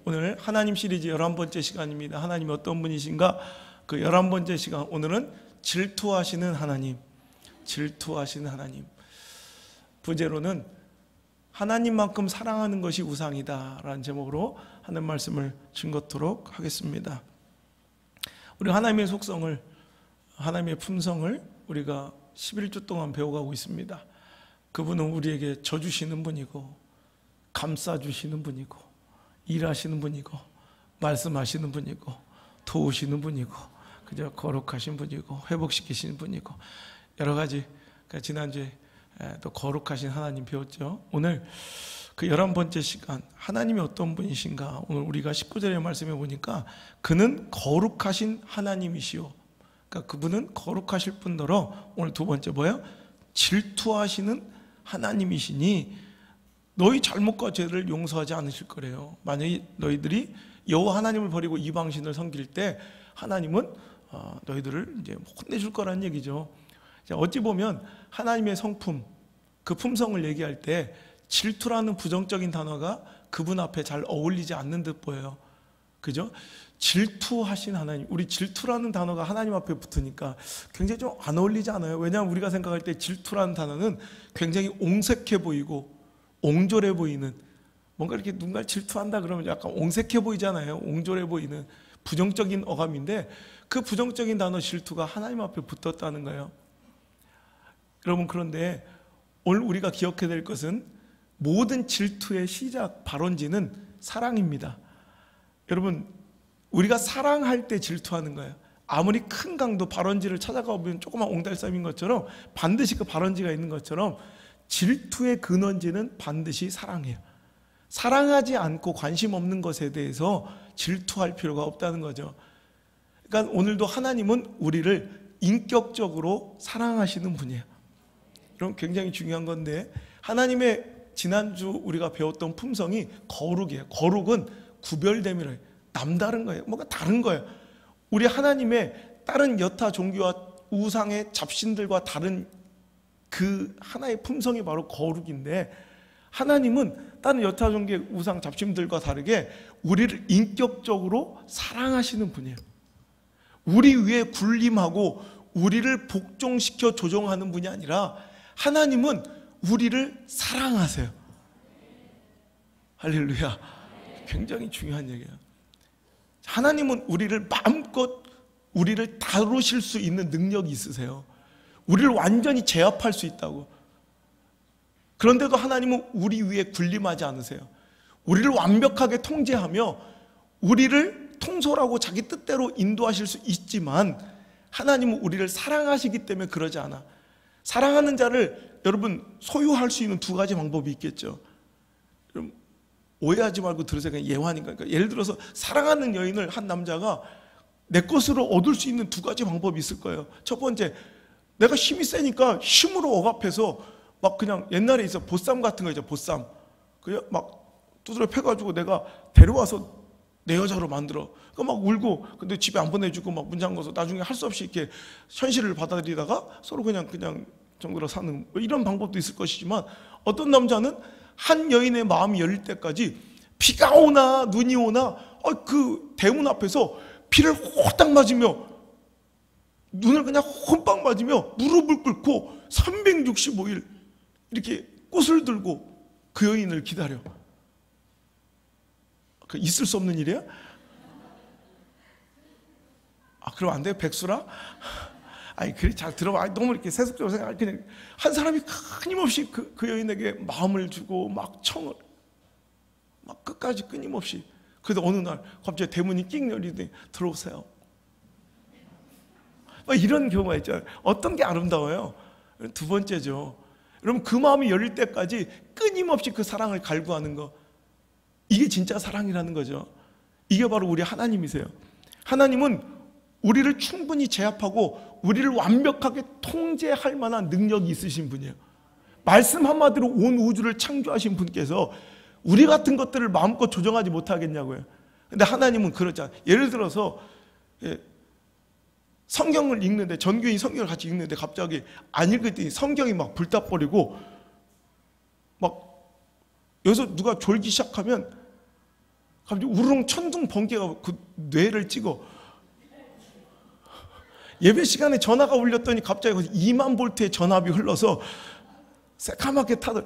오늘 하나님 시리즈 11번째 시간입니다. 하나님이 어떤 분이신가? 그 11번째 시간, 오늘은 질투하시는 하나님, 질투하시는 하나님. 부제로는 하나님만큼 사랑하는 것이 우상이다 라는 제목으로 하는 말씀을 증거토록 하겠습니다. 우리 하나님의 속성을, 하나님의 품성을 우리가 11주 동안 배워가고 있습니다. 그분은 우리에게 져주시는 분이고, 감싸주시는 분이고, 일하시는 분이고, 말씀하시는 분이고, 도우시는 분이고, 그저 거룩하신 분이고, 회복시키시는 분이고, 여러 가지. 지난주에 또 거룩하신 하나님 배웠죠. 오늘 그 11번째 시간, 하나님이 어떤 분이신가? 오늘 우리가 19절의 말씀에 보니까 그는 거룩하신 하나님이시오. 그러니까 그분은 거룩하실 뿐더러 오늘 두 번째 뭐예요? 질투하시는 하나님이시니 너희 잘못과 죄를 용서하지 않으실 거래요. 만약에 너희들이 여호와 하나님을 버리고 이방신을 섬길 때 하나님은 너희들을 이제 혼내줄 거라는 얘기죠. 어찌 보면 하나님의 성품, 그 품성을 얘기할 때 질투라는 부정적인 단어가 그분 앞에 잘 어울리지 않는 듯 보여요. 그죠? 질투하신 하나님, 우리 질투라는 단어가 하나님 앞에 붙으니까 굉장히 좀 안 어울리지 않아요? 왜냐하면 우리가 생각할 때 질투라는 단어는 굉장히 옹색해 보이고 옹졸해 보이는, 뭔가 이렇게 누군가 질투한다 그러면 약간 옹색해 보이잖아요. 옹졸해 보이는 부정적인 어감인데, 그 부정적인 단어 질투가 하나님 앞에 붙었다는 거예요. 여러분, 그런데 오늘 우리가 기억해야 될 것은 모든 질투의 시작 발원지는 사랑입니다. 여러분, 우리가 사랑할 때 질투하는 거예요. 아무리 큰 강도 발원지를 찾아가 보면 조그만 옹달샘인 것처럼 반드시 그 발원지가 있는 것처럼 질투의 근원지는 반드시 사랑이에요. 사랑하지 않고 관심 없는 것에 대해서 질투할 필요가 없다는 거죠. 그러니까 오늘도 하나님은 우리를 인격적으로 사랑하시는 분이에요. 그럼 굉장히 중요한 건데, 하나님의 지난주 우리가 배웠던 품성이 거룩이에요. 거룩은 구별됨이래요. 남다른 거예요. 뭔가 다른 거예요. 우리 하나님의 다른 여타 종교와 우상의 잡신들과 다른 그 하나의 품성이 바로 거룩인데, 하나님은 다른 여타 종교의 우상 잡신들과 다르게 우리를 인격적으로 사랑하시는 분이에요. 우리 위에 군림하고 우리를 복종시켜 조종하는 분이 아니라 하나님은 우리를 사랑하세요. 할렐루야. 굉장히 중요한 얘기예요. 하나님은 우리를 마음껏 우리를 다루실 수 있는 능력이 있으세요. 우리를 완전히 제압할 수 있다고. 그런데도 하나님은 우리 위에 군림하지 않으세요. 우리를 완벽하게 통제하며 우리를 통솔하고 자기 뜻대로 인도하실 수 있지만, 하나님은 우리를 사랑하시기 때문에 그러지 않아. 사랑하는 자를 여러분 소유할 수 있는 두 가지 방법이 있겠죠. 여러분 오해하지 말고 들으세요. 그냥 예화니까. 그러니까 예를 들어서 사랑하는 여인을 한 남자가 내 것으로 얻을 수 있는 두 가지 방법이 있을 거예요. 첫 번째, 내가 힘이 세니까 힘으로 억압해서 막 그냥 옛날에 있어 보쌈 같은 거 있죠. 보쌈. 그냥 막 두드려 패가지고 내가 데려와서 내 여자로 만들어. 그러니까 막 울고, 근데 집에 안 보내주고 막 문 잠궈서 나중에 할 수 없이 이렇게 현실을 받아들이다가 서로 그냥 정들어 사는, 이런 방법도 있을 것이지만, 어떤 남자는 한 여인의 마음이 열릴 때까지 비가 오나 눈이 오나 그 대문 앞에서 비를 호딱 맞으며 눈을 그냥 혼빵 맞으며 무릎을 꿇고 365일 이렇게 꽃을 들고 그 여인을 기다려. 그 있을 수 없는 일이야? 그럼 안 돼요? 백수라? 아니, 그래, 잘 들어봐. 아니, 너무 이렇게 세속적으로 생각할, 그냥 한 사람이 끊임없이 그 여인에게 마음을 주고 막 청을 막 끝까지 끊임없이. 그래도 어느 날 갑자기 대문이 끽 열리더니 들어오세요. 막 이런 경우가 있잖아요. 어떤 게 아름다워요? 두 번째죠. 여러분, 그 마음이 열릴 때까지 끊임없이 그 사랑을 갈구하는 거, 이게 진짜 사랑이라는 거죠. 이게 바로 우리 하나님이세요. 하나님은 우리를 충분히 제압하고 우리를 완벽하게 통제할 만한 능력이 있으신 분이에요. 말씀 한마디로 온 우주를 창조하신 분께서 우리 같은 것들을 마음껏 조정하지 못하겠냐고요. 근데 하나님은 그렇잖아요. 예를 들어서 성경을 읽는데, 전교인 성경을 같이 읽는데 갑자기 안 읽을 성경이 막 불타버리고 막 여기서 누가 졸기 시작하면 갑자기 우르릉 천둥 번개가 그 뇌를 찍어. 예배 시간에 전화가 울렸더니 갑자기 2만 볼트의 전압이 흘러서 새카맣게 타들.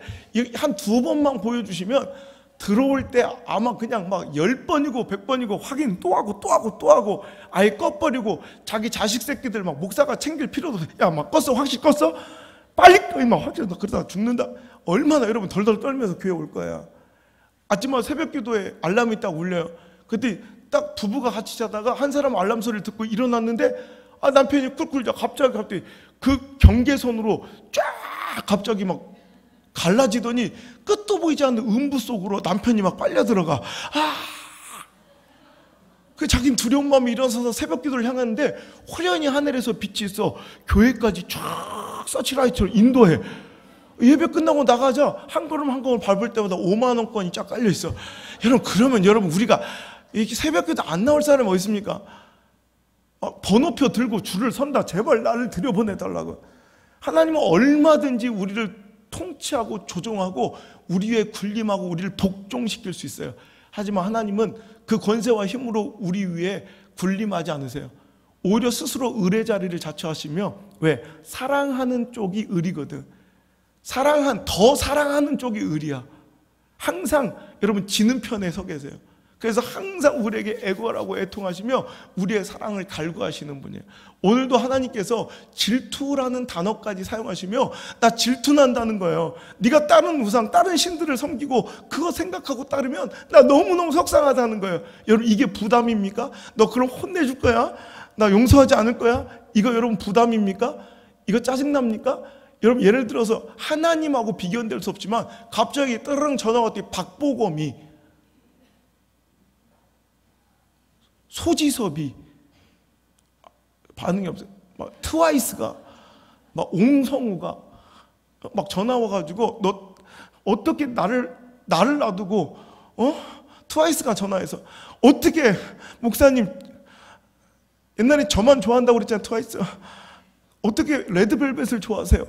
한 2번만 보여주시면 들어올 때 아마 그냥 막 10번이고 100번이고 확인 또 하고 또 하고 또 하고 아예 꺼버리고 자기 자식 새끼들 막 목사가 챙길 필요도 야 막 껐어 확실히 껐어? 빨리 꺼 막 확실히 그러다가 죽는다. 얼마나 여러분 덜덜 떨면서 교회 올 거야. 아침마다 새벽 기도에 알람이 딱 울려요. 그때 딱 부부가 같이 자다가 한 사람 알람 소리를 듣고 일어났는데 남편이 꿀꿀 자 갑자기 그 경계선으로 쫙 갑자기 막 갈라지더니 끝도 보이지 않는 음부 속으로 남편이 막 빨려 들어가. 그 자기는 두려운 마음이 일어서서 새벽 기도를 향하는데 호련히 하늘에서 빛이 있어 교회까지 쫙 서치라이트로 인도해. 예배 끝나고 나가자 한 걸음 한 걸음 밟을 때마다 5만 원권이 쫙 깔려 있어. 여러분 그러면 여러분 우리가 이렇게 새벽 기도 안 나올 사람이 어디 있습니까? 번호표 들고 줄을 선다. 제발 나를 들여보내달라고. 하나님은 얼마든지 우리를 통치하고 조종하고 우리 위에 군림하고 우리를 복종시킬 수 있어요. 하지만 하나님은 그 권세와 힘으로 우리 위에 군림하지 않으세요. 오히려 스스로 의뢰 자리를 자처하시며 왜? 사랑하는 쪽이 의리거든. 더 사랑하는 쪽이 의리야. 항상 여러분 지는 편에 서 계세요. 그래서 항상 우리에게 애고하라고 애통하시며 우리의 사랑을 갈구하시는 분이에요. 오늘도 하나님께서 질투라는 단어까지 사용하시며 나 질투난다는 거예요. 네가 다른 우상, 다른 신들을 섬기고 그거 생각하고 따르면 나 너무너무 속상하다는 거예요. 여러분 이게 부담입니까? 너 그럼 혼내줄 거야? 나 용서하지 않을 거야? 이거 여러분 부담입니까? 이거 짜증납니까? 여러분 예를 들어서 하나님하고 비교될 수 없지만 갑자기 떠르릉 전화가 왔더니 박보검이 소지섭이 반응이 없어요. 막 트와이스가 막 옹성우가 막 전화 와가지고 너 어떻게 나를 놔두고 트와이스가 전화해서 어떻게 목사님 옛날에 저만 좋아한다고 그랬잖아요. 트와이스 어떻게 레드벨벳을 좋아하세요?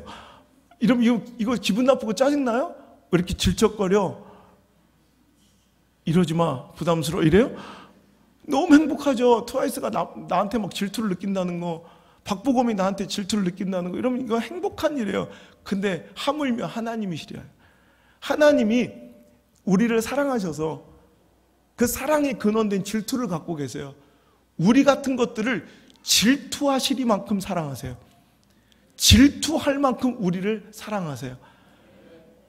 이러면 이거 기분 나쁘고 짜증나요? 왜 이렇게 질척거려? 이러지 마 부담스러워 이래요? 너무 행복하죠. 트와이스가 나한테 막 질투를 느낀다는 거, 박보검이 나한테 질투를 느낀다는 거, 이러면 이거 행복한 일이에요. 근데 하물며 하나님이시래요. 하나님이 우리를 사랑하셔서 그 사랑의 근원된 질투를 갖고 계세요. 우리 같은 것들을 질투하시리만큼 사랑하세요. 질투할 만큼 우리를 사랑하세요.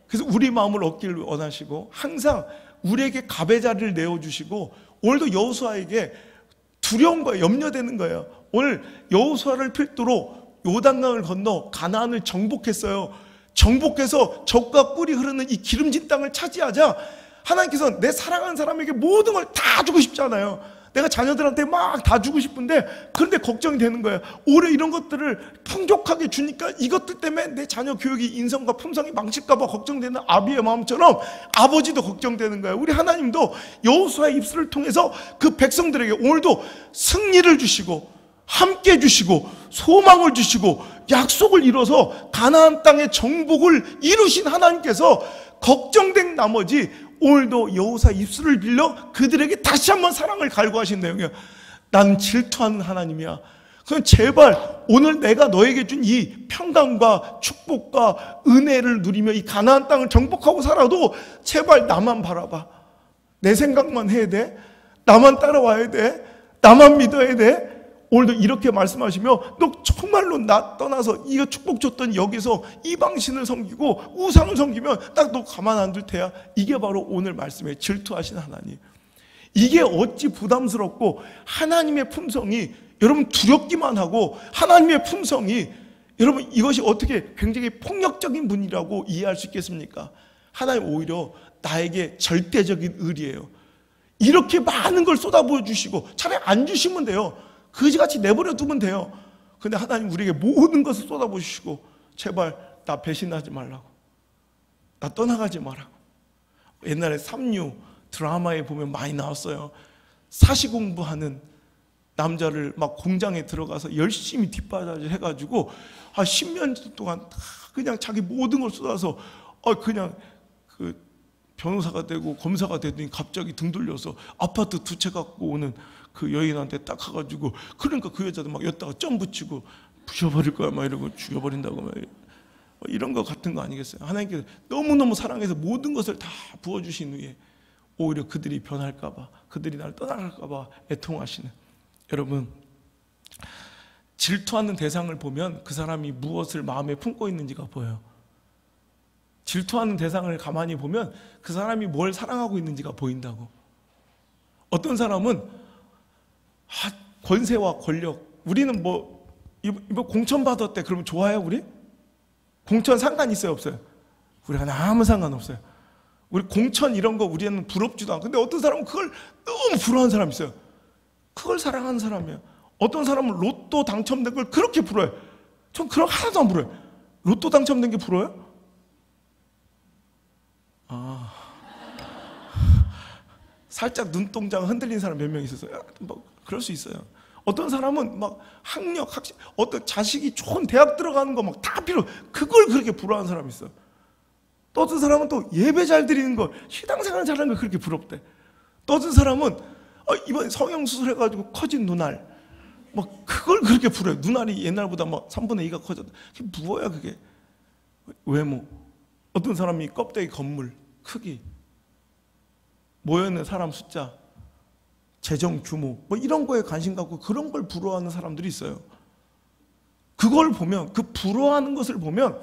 그래서 우리 마음을 얻기를 원하시고 항상 우리에게 갑의 자리를 내어주시고 오늘도 여호수아에게 두려운 거예요. 염려되는 거예요. 오늘 여호수아를 필두로 요단강을 건너 가나안을 정복했어요. 정복해서 적과 꿀이 흐르는 이 기름진 땅을 차지하자 하나님께서 내 사랑하는 사람에게 모든 걸 다 주고 싶잖아요. 내가 자녀들한테 막 다 주고 싶은데 그런데 걱정이 되는 거예요. 오히려 이런 것들을 풍족하게 주니까 이것들 때문에 내 자녀 교육이 인성과 품성이 망칠까 봐 걱정되는 아비의 마음처럼 아버지도 걱정되는 거예요. 우리 하나님도 여호수아의 입술을 통해서 그 백성들에게 오늘도 승리를 주시고 함께 주시고 소망을 주시고 약속을 이뤄서 가나안 땅의 정복을 이루신 하나님께서 걱정된 나머지 오늘도 여호수아 입술을 빌려 그들에게 다시 한번 사랑을 갈구하신 내용이에요. 나는 질투하는 하나님이야. 그럼 제발 오늘 내가 너에게 준 이 평강과 축복과 은혜를 누리며 이 가나안 땅을 정복하고 살아도 제발 나만 바라봐. 내 생각만 해야 돼. 나만 따라와야 돼. 나만 믿어야 돼. 오늘도 이렇게 말씀하시며 너 정말로 나 떠나서 이거 축복 줬던 여기서 이방신을 섬기고 우상을 섬기면 딱 너 가만 안 둘 테야. 이게 바로 오늘 말씀에 질투하신 하나님. 이게 어찌 부담스럽고 하나님의 품성이 여러분 두렵기만 하고 하나님의 품성이 여러분 이것이 어떻게 굉장히 폭력적인 분이라고 이해할 수 있겠습니까? 하나님 오히려 나에게 절대적인 의리예요. 이렇게 많은 걸 쏟아부어 주시고 차라리 안 주시면 돼요. 그지같이 내버려 두면 돼요. 근데 하나님 우리에게 모든 것을 쏟아부으시고 제발 나 배신하지 말라고, 나 떠나가지 말라고. 옛날에 삼류 드라마에 보면 많이 나왔어요. 사시공부하는 남자를 막 공장에 들어가서 열심히 뒷바라지 해가지고 10년 동안 그냥 자기 모든 걸 쏟아서 그냥 그 변호사가 되고 검사가 되더니 갑자기 등 돌려서 아파트 2채 갖고 오는 그 여인한테 딱 가가지고, 그러니까 그 여자도 막 엿다가 점 붙이고 부셔버릴 거야 막 이러고 죽여버린다고 막 이런 거 같은 거 아니겠어요? 하나님께서 너무너무 사랑해서 모든 것을 다 부어주신 후에 오히려 그들이 변할까봐, 그들이 나를 떠나갈까봐 애통하시는, 여러분, 질투하는 대상을 보면 그 사람이 무엇을 마음에 품고 있는지가 보여요. 질투하는 대상을 가만히 보면 그 사람이 뭘 사랑하고 있는지가 보인다고. 어떤 사람은 권세와 권력, 우리는 뭐 이거 공천 받았대 그러면 좋아요 우리? 공천 상관 있어요 없어요? 우리가 아무 상관없어요. 우리 공천 이런 거 우리는 부럽지도 않고. 근데 어떤 사람은 그걸 너무 부러워하는 사람이 있어요. 그걸 사랑하는 사람이에요. 어떤 사람은 로또 당첨된 걸 그렇게 부러워요. 전 그런 거 하나도 안 부러워요. 로또 당첨된 게 부러워요? 살짝 눈동자가 흔들린 사람 몇 명 있었어요. 뭐 그럴 수 있어요. 어떤 사람은 막 학력, 학식, 어떤 자식이 좋은 대학 들어가는 거 막 다 필요, 그걸 그렇게 부러워하는 사람이 있어. 또 어떤 사람은 또 예배 잘 드리는 거, 신앙생활 잘하는 거 그렇게 부럽대. 또 어떤 사람은 이번 성형수술 해가지고 커진 눈알, 막 그걸 그렇게 부러워요. 눈알이 옛날보다 막 3분의 2가 커졌다. 그게 뭐야 그게? 외모. 어떤 사람이 껍데기 건물, 크기, 모여있는 사람 숫자, 재정 규모, 뭐 이런 거에 관심 갖고 그런 걸 부러워하는 사람들이 있어요. 그걸 보면, 그 부러워하는 것을 보면,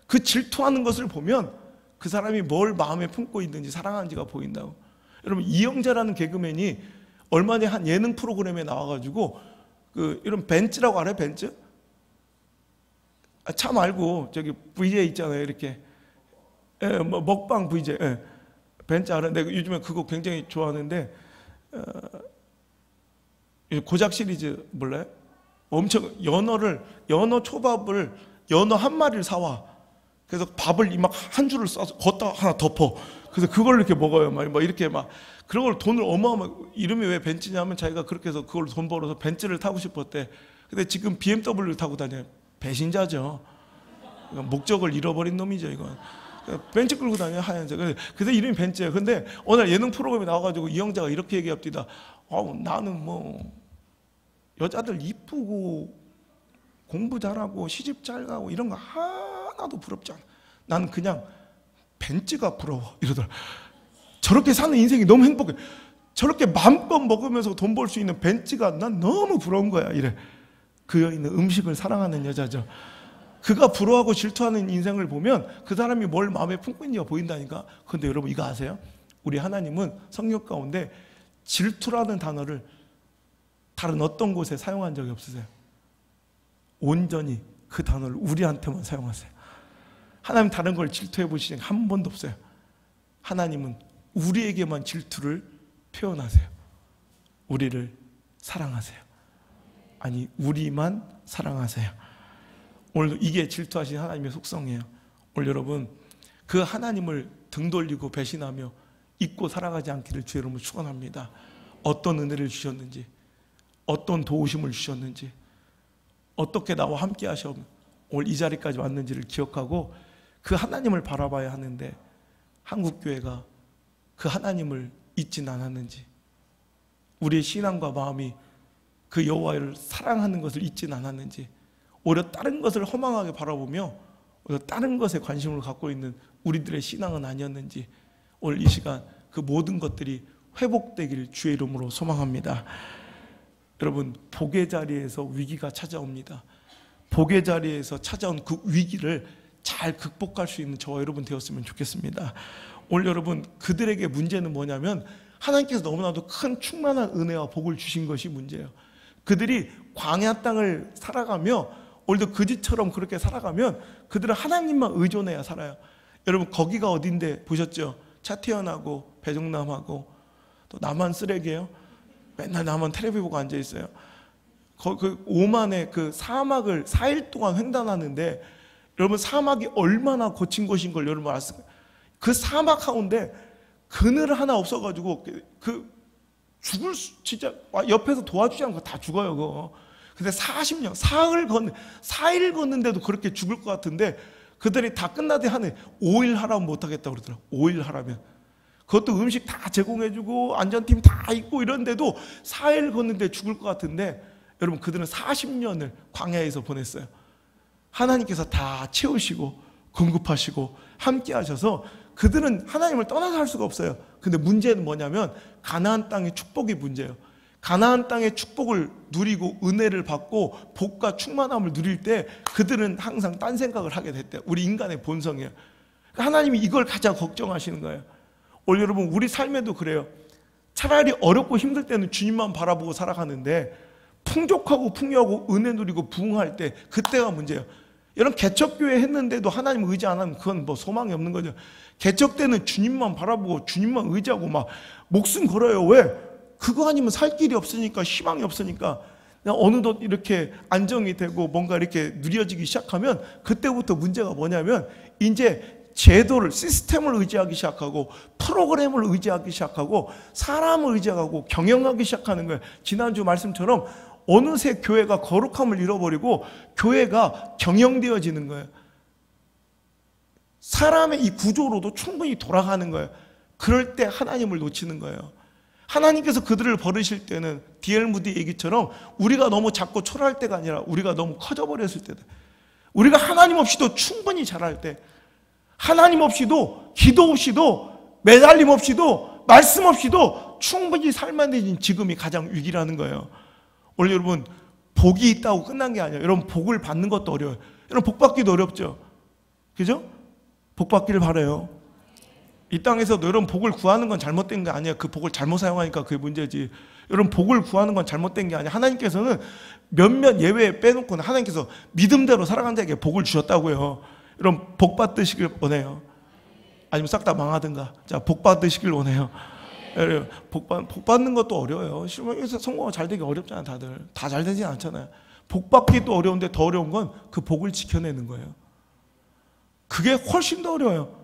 그 질투하는 것을 보면 그 사람이 뭘 마음에 품고 있는지, 사랑하는지가 보인다고. 여러분, 이영재라는 개그맨이 얼마 전에 한 예능 프로그램에 나와가지고 이런 벤츠라고 알아요? 벤츠? 차 말고 저기 VJ 있잖아요, 이렇게. 뭐 먹방 VJ. 벤츠 알아요? 내가 요즘에 그거 굉장히 좋아하는데, 고작 시리즈 몰라요? 엄청 연어 초밥을, 연어 한 마리를 사와. 그래서 밥을 막 한 줄을 싸서 걷다 하나 덮어. 그래서 그걸 이렇게 먹어요. 막 이렇게 막 그런 걸 돈을 이름이 왜 벤츠냐면 자기가 그렇게 해서 그걸 돈 벌어서 벤츠를 타고 싶었대. 근데 지금 BMW를 타고 다녀요. 배신자죠. 목적을 잃어버린 놈이죠, 이건. 벤츠 끌고 다녀요, 하얀색. 그래서 이름이 벤츠예요. 근데 오늘 예능 프로그램에 나와가지고 이영자가 이렇게 얘기합니다. 나는 뭐 여자들 이쁘고 공부 잘하고 시집 잘 가고 이런 거 하나도 부럽지 않아. 나는 그냥 벤츠가 부러워 이러더라. 저렇게 사는 인생이 너무 행복해. 저렇게 마음껏 먹으면서 돈 벌 수 있는 벤츠가 난 너무 부러운 거야 이래. 그 여인은 음식을 사랑하는 여자죠. 그가 부러워하고 질투하는 인생을 보면 그 사람이 뭘 마음에 품고 있는지가 보인다니까. 그런데 여러분 이거 아세요? 우리 하나님은 성경 가운데 질투라는 단어를 다른 어떤 곳에 사용한 적이 없으세요. 온전히 그 단어를 우리한테만 사용하세요. 하나님 다른 걸 질투해 보신 적 한 번도 없어요. 하나님은 우리에게만 질투를 표현하세요. 우리를 사랑하세요. 아니, 우리만 사랑하세요. 오늘도 이게 질투하신 하나님의 속성이에요. 오늘 여러분 그 하나님을 등 돌리고 배신하며 잊고 살아가지 않기를 주의 이름으로 축원합니다. 어떤 은혜를 주셨는지, 어떤 도우심을 주셨는지, 어떻게 나와 함께 하셔 오늘 이 자리까지 왔는지를 기억하고 그 하나님을 바라봐야 하는데 한국교회가 그 하나님을 잊진 않았는지, 우리의 신앙과 마음이 그 여호와를 사랑하는 것을 잊진 않았는지, 오히려 다른 것을 허망하게 바라보며 오히려 다른 것에 관심을 갖고 있는 우리들의 신앙은 아니었는지, 오늘 이 시간 그 모든 것들이 회복되기를 주의 이름으로 소망합니다. 여러분, 복의 자리에서 위기가 찾아옵니다. 복의 자리에서 찾아온 그 위기를 잘 극복할 수 있는 저와 여러분 되었으면 좋겠습니다. 오늘 여러분, 그들에게 문제는 뭐냐면 하나님께서 너무나도 큰 충만한 은혜와 복을 주신 것이 문제예요. 그들이 광야 땅을 살아가며 오늘도 그지처럼 그렇게 살아가면 그들은 하나님만 의존해야 살아요. 여러분, 거기가 어딘데 보셨죠? 차태현하고 배종남하고 또 남한 쓰레기예요. 맨날 남한 텔레비 보고 앉아있어요. 그 오만의 그 사막을 4일 동안 횡단하는데, 여러분 사막이 얼마나 거친 곳인 걸 여러분 아세요? 그 사막 가운데 그늘 하나 없어가지고 죽을 진짜 옆에서 도와주지 않고 다 죽어요 그거. 근데 40년 4일 걷는데도 그렇게 죽을 것 같은데 그들이 다 끝나대 하네. 5일 하라면 못하겠다고 그러더라고. 5일 하라면. 그것도 음식 다 제공해주고 안전팀 다 있고 이런데도 4일 걷는데 죽을 것 같은데 여러분 그들은 40년을 광야에서 보냈어요. 하나님께서 다 채우시고 공급하시고 함께 하셔서 그들은 하나님을 떠나서 할 수가 없어요. 근데 문제는 뭐냐면 가나안 땅의 축복이 문제예요. 가나안 땅의 축복을 누리고 은혜를 받고 복과 충만함을 누릴 때 그들은 항상 딴 생각을 하게 됐대요. 우리 인간의 본성이에요. 하나님이 이걸 가장 걱정하시는 거예요. 오늘 여러분 우리 삶에도 그래요. 차라리 어렵고 힘들 때는 주님만 바라보고 살아가는데 풍족하고 풍요하고 은혜 누리고 부흥할 때 그때가 문제예요. 여러분 개척교회 했는데도 하나님 의지 안 하면 그건 뭐 소망이 없는 거죠. 개척 때는 주님만 바라보고 주님만 의지하고 막 목숨 걸어요. 왜? 그거 아니면 살 길이 없으니까, 희망이 없으니까. 어느덧 이렇게 안정이 되고 뭔가 이렇게 누려지기 시작하면 그때부터 문제가 뭐냐면 이제 제도를, 시스템을 의지하기 시작하고 프로그램을 의지하기 시작하고 사람을 의지하고 경영하기 시작하는 거예요. 지난주 말씀처럼 어느새 교회가 거룩함을 잃어버리고 교회가 경영되어지는 거예요. 사람의 이 구조로도 충분히 돌아가는 거예요. 그럴 때 하나님을 놓치는 거예요. 하나님께서 그들을 버리실 때는 D.L. 무디 얘기처럼 우리가 너무 작고 초라할 때가 아니라 우리가 너무 커져버렸을 때다. 우리가 하나님 없이도 충분히 잘할 때, 하나님 없이도, 기도 없이도, 매달림 없이도, 말씀 없이도 충분히 살만해진 지금이 가장 위기라는 거예요. 오늘 여러분 복이 있다고 끝난 게 아니에요. 여러분 복을 받는 것도 어려워요. 여러분 복 받기도 어렵죠. 그죠? 복 받기를 바라요. 이 땅에서도 여러분 복을 구하는 건 잘못된 게 아니에요. 그 복을 잘못 사용하니까 그게 문제지. 여러분 복을 구하는 건 잘못된 게 아니에요. 하나님께서는 몇몇 예외 빼놓고는 하나님께서 믿음대로 살아간 자에게 복을 주셨다고요. 여러분 복 받으시길 원해요. 아니면 싹 다 망하든가. 자, 복 받으시길 원해요. 여러분 복 받는 것도 어려워요. 실무에서 성공가 잘 되기 어렵잖아요. 다들 다 잘 되진 않잖아요. 복 받기도 어려운데 더 어려운 건 그 복을 지켜내는 거예요. 그게 훨씬 더 어려워요.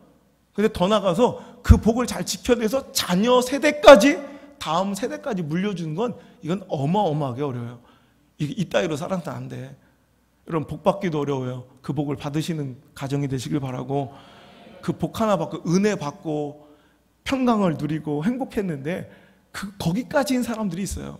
근데 더 나가서 그 복을 잘 지켜내서 자녀 세대까지, 다음 세대까지 물려주는 건 이건 어마어마하게 어려워요. 이따위로 살아서는 안 돼. 여러분 복 받기도 어려워요. 그 복을 받으시는 가정이 되시길 바라고, 그 복 하나 받고 은혜 받고 평강을 누리고 행복했는데 거기까지인 사람들이 있어요.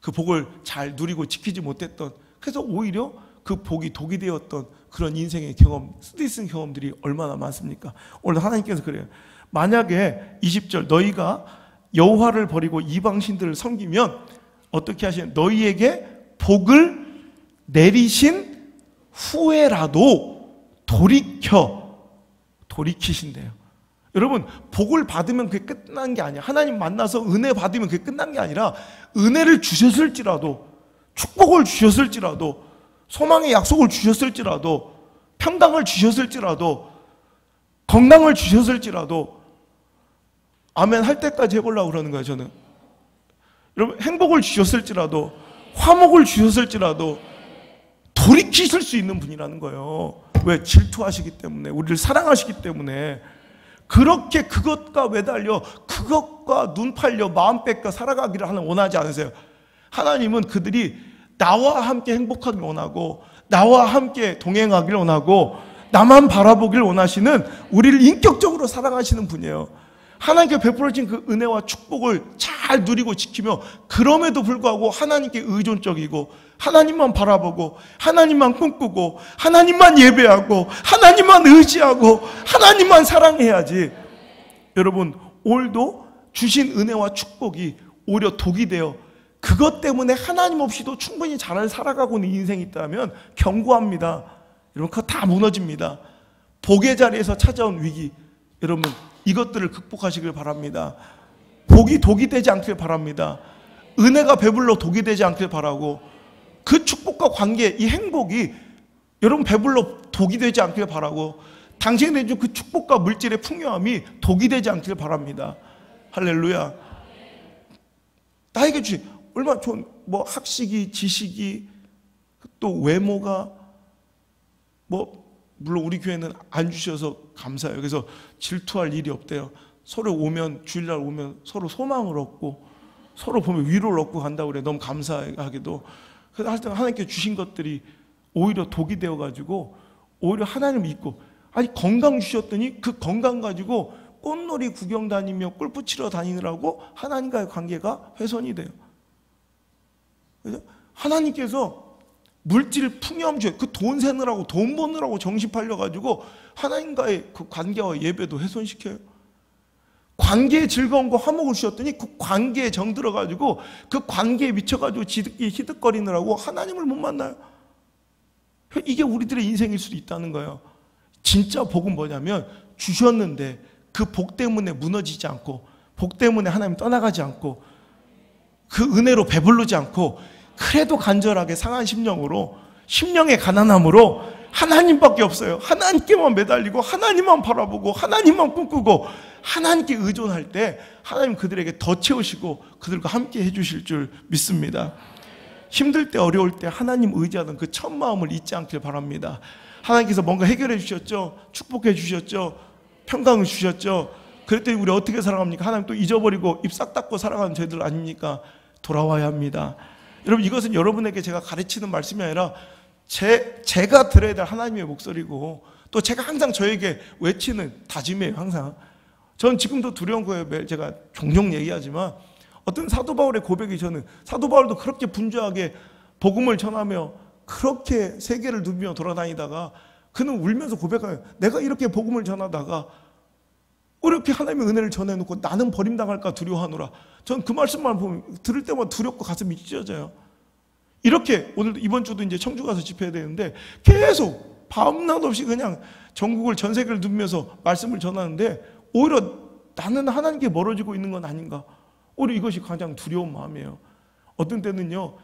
그 복을 잘 누리고 지키지 못했던, 그래서 오히려 그 복이 독이 되었던 그런 인생의 경험, 쓰디쓴 경험들이 얼마나 많습니까? 오늘 하나님께서 그래요. 만약에 20절 너희가 여호와를 버리고 이방신들을 섬기면 어떻게 하시냐? 너희에게 복을 내리신 후에라도 돌이키신대요. 여러분 복을 받으면 그게 끝난 게 아니야. 하나님 만나서 은혜 받으면 그게 끝난 게 아니라 은혜를 주셨을지라도, 축복을 주셨을지라도, 소망의 약속을 주셨을지라도, 평강을 주셨을지라도, 건강을 주셨을지라도 아멘 할 때까지 해보려고 그러는 거예요. 저는 여러분 행복을 주셨을지라도, 화목을 주셨을지라도 돌이키실 수 있는 분이라는 거예요. 왜? 질투하시기 때문에, 우리를 사랑하시기 때문에. 그렇게 그것과 매달려 그것과 눈 팔려 마음 뺏겨 살아가기를 하나님 원하지 않으세요. 하나님은 그들이 나와 함께 행복하길 원하고, 나와 함께 동행하길 원하고, 나만 바라보길 원하시는, 우리를 인격적으로 사랑하시는 분이에요. 하나님께 베풀어진 그 은혜와 축복을 잘 누리고 지키며, 그럼에도 불구하고 하나님께 의존적이고, 하나님만 바라보고, 하나님만 꿈꾸고, 하나님만 예배하고, 하나님만 의지하고, 하나님만 사랑해야지. 여러분 오늘도 주신 은혜와 축복이 오히려 독이 되어 그것 때문에 하나님 없이도 충분히 잘 살아가고 있는 인생이 있다면 경고합니다. 여러분 그거 다 무너집니다. 복의 자리에서 찾아온 위기, 여러분 이것들을 극복하시길 바랍니다. 복이 독이 되지 않길 바랍니다. 은혜가 배불러 독이 되지 않길 바라고, 그 축복과 관계, 이 행복이 여러분 배불러 독이 되지 않길 바라고, 당신이 준 그 축복과 물질의 풍요함이 독이 되지 않길 바랍니다. 할렐루야. 나에게 주신 얼마나 좋은 뭐 학식이, 지식이, 또 외모가, 뭐 물론 우리 교회는 안 주셔서 감사해요. 그래서 질투할 일이 없대요. 서로 오면, 주일날 오면 서로 소망을 얻고, 서로 보면 위로를 얻고 간다고 그래. 너무 감사하게도. 그래서 하나님께 주신 것들이 오히려 독이 되어가지고 오히려 하나님을 잊고, 아니 건강 주셨더니 그 건강 가지고 꽃놀이 구경 다니며 골프 치러 다니느라고 하나님과의 관계가 훼손이 돼요. 그래서 하나님께서 물질 풍요함주에 그 돈 세느라고 돈 버느라고 정신 팔려가지고 하나님과의 그 관계와 예배도 훼손시켜요. 관계의 즐거움과 화목을 주셨더니 그 관계에 정들어가지고 그 관계에 미쳐가지고 지득이 희득거리느라고 하나님을 못 만나요. 이게 우리들의 인생일 수도 있다는 거예요. 진짜 복은 뭐냐면 주셨는데 그 복 때문에 무너지지 않고, 복 때문에 하나님 떠나가지 않고, 그 은혜로 배부르지 않고, 그래도 간절하게 상한 심령으로, 심령의 가난함으로 하나님밖에 없어요. 하나님께만 매달리고 하나님만 바라보고 하나님만 꿈꾸고 하나님께 의존할 때 하나님 그들에게 더 채우시고 그들과 함께 해주실 줄 믿습니다. 힘들 때 어려울 때 하나님 의지하던 그 첫 마음을 잊지 않길 바랍니다. 하나님께서 뭔가 해결해 주셨죠. 축복해 주셨죠. 평강을 주셨죠. 그랬더니 우리 어떻게 살아갑니까? 하나님 또 잊어버리고 입 싹 닫고 살아가는 저희들 아닙니까? 돌아와야 합니다. 여러분, 이것은 여러분에게 제가 가르치는 말씀이 아니라 제가 들어야 될 하나님의 목소리고, 또 제가 항상 저에게 외치는 다짐이에요. 항상 전 지금도 두려운 거예요. 제가 종종 얘기하지만 어떤 사도 바울의 고백이, 저는 사도 바울도 그렇게 분주하게 복음을 전하며 그렇게 세계를 누비며 돌아다니다가 그는 울면서 고백해요. 내가 이렇게 복음을 전하다가 이렇게 하나님의 은혜를 전해놓고 나는 버림당할까 두려워하노라. 전 그 말씀만 보면 들을 때마다 두렵고 가슴이 찢어져요. 이렇게 오늘 이번 주도 이제 청주 가서 집회해야 되는데 계속 밤낮 없이 그냥 전국을, 전 세계를 누비면서 말씀을 전하는데 오히려 나는 하나님께 멀어지고 있는 건 아닌가. 오히려 이것이 가장 두려운 마음이에요. 어떤 때는요,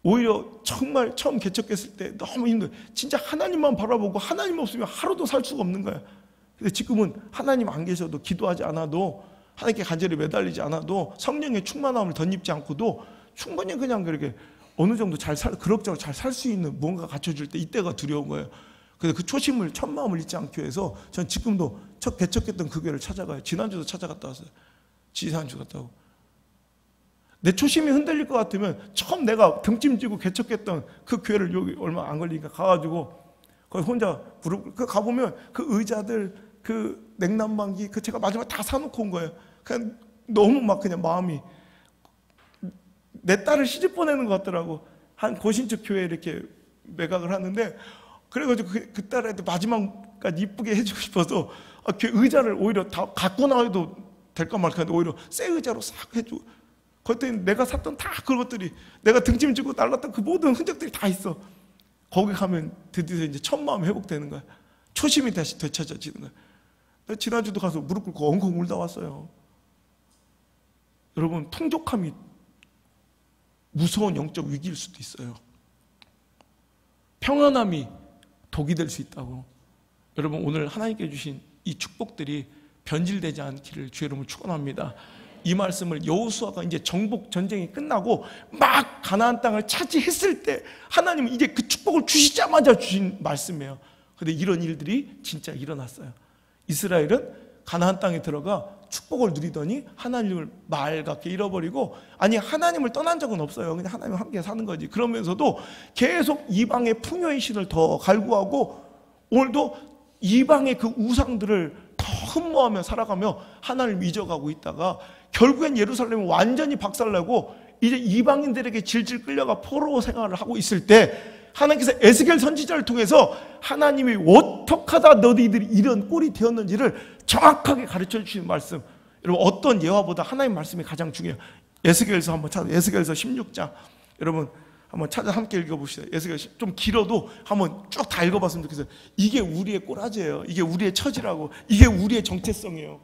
오히려 정말 처음 개척했을 때 너무 힘들어요. 진짜 하나님만 바라보고 하나님 없으면 하루도 살 수가 없는 거예요. 근데 지금은 하나님 안 계셔도, 기도하지 않아도, 하나님께 간절히 매달리지 않아도, 성령의 충만함을 덧입지 않고도 충분히 그냥 그렇게 어느 정도 그럭저럭 잘 살 수 있는 무언가 갖춰줄 때 이때가 두려운 거예요. 그래서 그 초심을, 첫 마음을 잊지 않기 위해서 전 지금도 첫 개척했던 그 교회를 찾아가요. 지난주도 찾아갔다 왔어요. 지난주 갔다 오고. 내 초심이 흔들릴 것 같으면 처음 내가 등짐지고 개척했던 그 교회를 여기 얼마 안 걸리니까 가가지고 거기 혼자 가보면 그 의자들, 그 냉난방기, 그 제가 마지막에 다 사놓고 온 거예요. 그냥 너무 막 그냥 마음이, 내 딸을 시집 보내는 것 같더라고. 한 고신축 교회에 이렇게 매각을 하는데, 그래가지고 그 딸한테 마지막까지 이쁘게 해주고 싶어서 그 의자를 오히려 다 갖고 나와도 될까 말까 하는데 오히려 새 의자로 싹 해주고, 그랬더니 내가 샀던 다 그것들이, 내가 등짐지고 날랐던 그 모든 흔적들이 다 있어. 거기 가면 드디어 이제 첫 마음 회복되는 거야. 초심이 다시 되찾아지는 거야. 지난주도 가서 무릎 꿇고 엉엉 울다 왔어요. 여러분, 풍족함이 무서운 영적 위기일 수도 있어요. 평안함이 독이 될 수 있다고. 여러분, 오늘 하나님께 주신 이 축복들이 변질되지 않기를 주의 이름으로 축원합니다. 이 말씀을 여호수아가 이제 정복 전쟁이 끝나고 막 가나안 땅을 차지했을 때 하나님은 이제 그 축복을 주시자마자 주신 말씀이에요. 그런데 이런 일들이 진짜 일어났어요. 이스라엘은 가나안 땅에 들어가 축복을 누리더니 하나님을 말같게 잃어버리고, 아니 하나님을 떠난 적은 없어요. 그냥 하나님과 함께 사는 거지. 그러면서도 계속 이방의 풍요의 신을 더 갈구하고 오늘도 이방의 그 우상들을 더 흠모하며 살아가며 하나님을 잊어가고 있다가 결국엔 예루살렘은 완전히 박살나고 이제 이방인들에게 질질 끌려가 포로 생활을 하고 있을 때 하나님께서 에스겔 선지자를 통해서 하나님이 어떻게 하다 너희들이 이런 꼴이 되었는지를 정확하게 가르쳐 주시는 말씀. 여러분, 어떤 예화보다 하나님 말씀이 가장 중요해요. 에스겔서 한번 찾아, 에스겔서 16장 여러분 한번 찾아 함께 읽어봅시다. 에스겔 좀 길어도 한번 쭉 다 읽어봤으면 좋겠어요. 이게 우리의 꼬라지예요. 이게 우리의 처지라고. 이게 우리의 정체성이에요.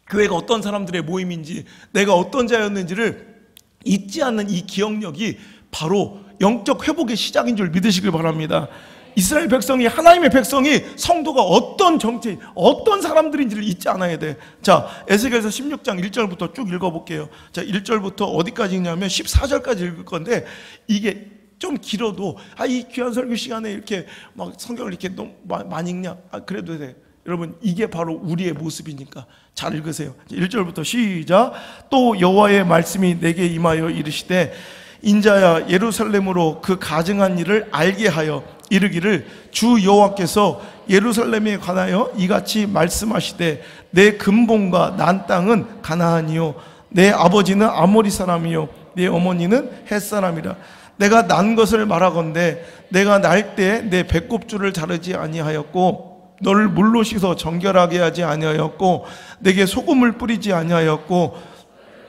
교회가 어떤 사람들의 모임인지, 내가 어떤 자였는지를 잊지 않는 이 기억력이 바로 영적 회복의 시작인 줄 믿으시길 바랍니다. 이스라엘 백성이, 하나님의 백성이 성도가 어떤 정체, 어떤 사람들인지를 잊지 않아야 돼. 자, 에스겔서 16장 1절부터 쭉 읽어볼게요. 자, 1절부터 어디까지 읽냐면 14절까지 읽을 건데, 이게 좀 길어도 이 귀한 설교 시간에 이렇게 막 성경을 이렇게 너무 많이 읽냐? 그래도 돼. 여러분, 이게 바로 우리의 모습이니까 잘 읽으세요. 1절부터 시작. 또 여호와의 말씀이 내게 임하여 이르시되, 인자야, 예루살렘으로 그 가증한 일을 알게 하여 이르기를 주 여호와께서 예루살렘에 관하여 이같이 말씀하시되 내 근본과 난 땅은 가나안이요 내 아버지는 아모리 사람이요 내 어머니는 헷 사람이라. 내가 난 것을 말하건대 내가 날 때 내 배꼽줄을 자르지 아니하였고 너를 물로 씻어 정결하게 하지 아니하였고 내게 소금을 뿌리지 아니하였고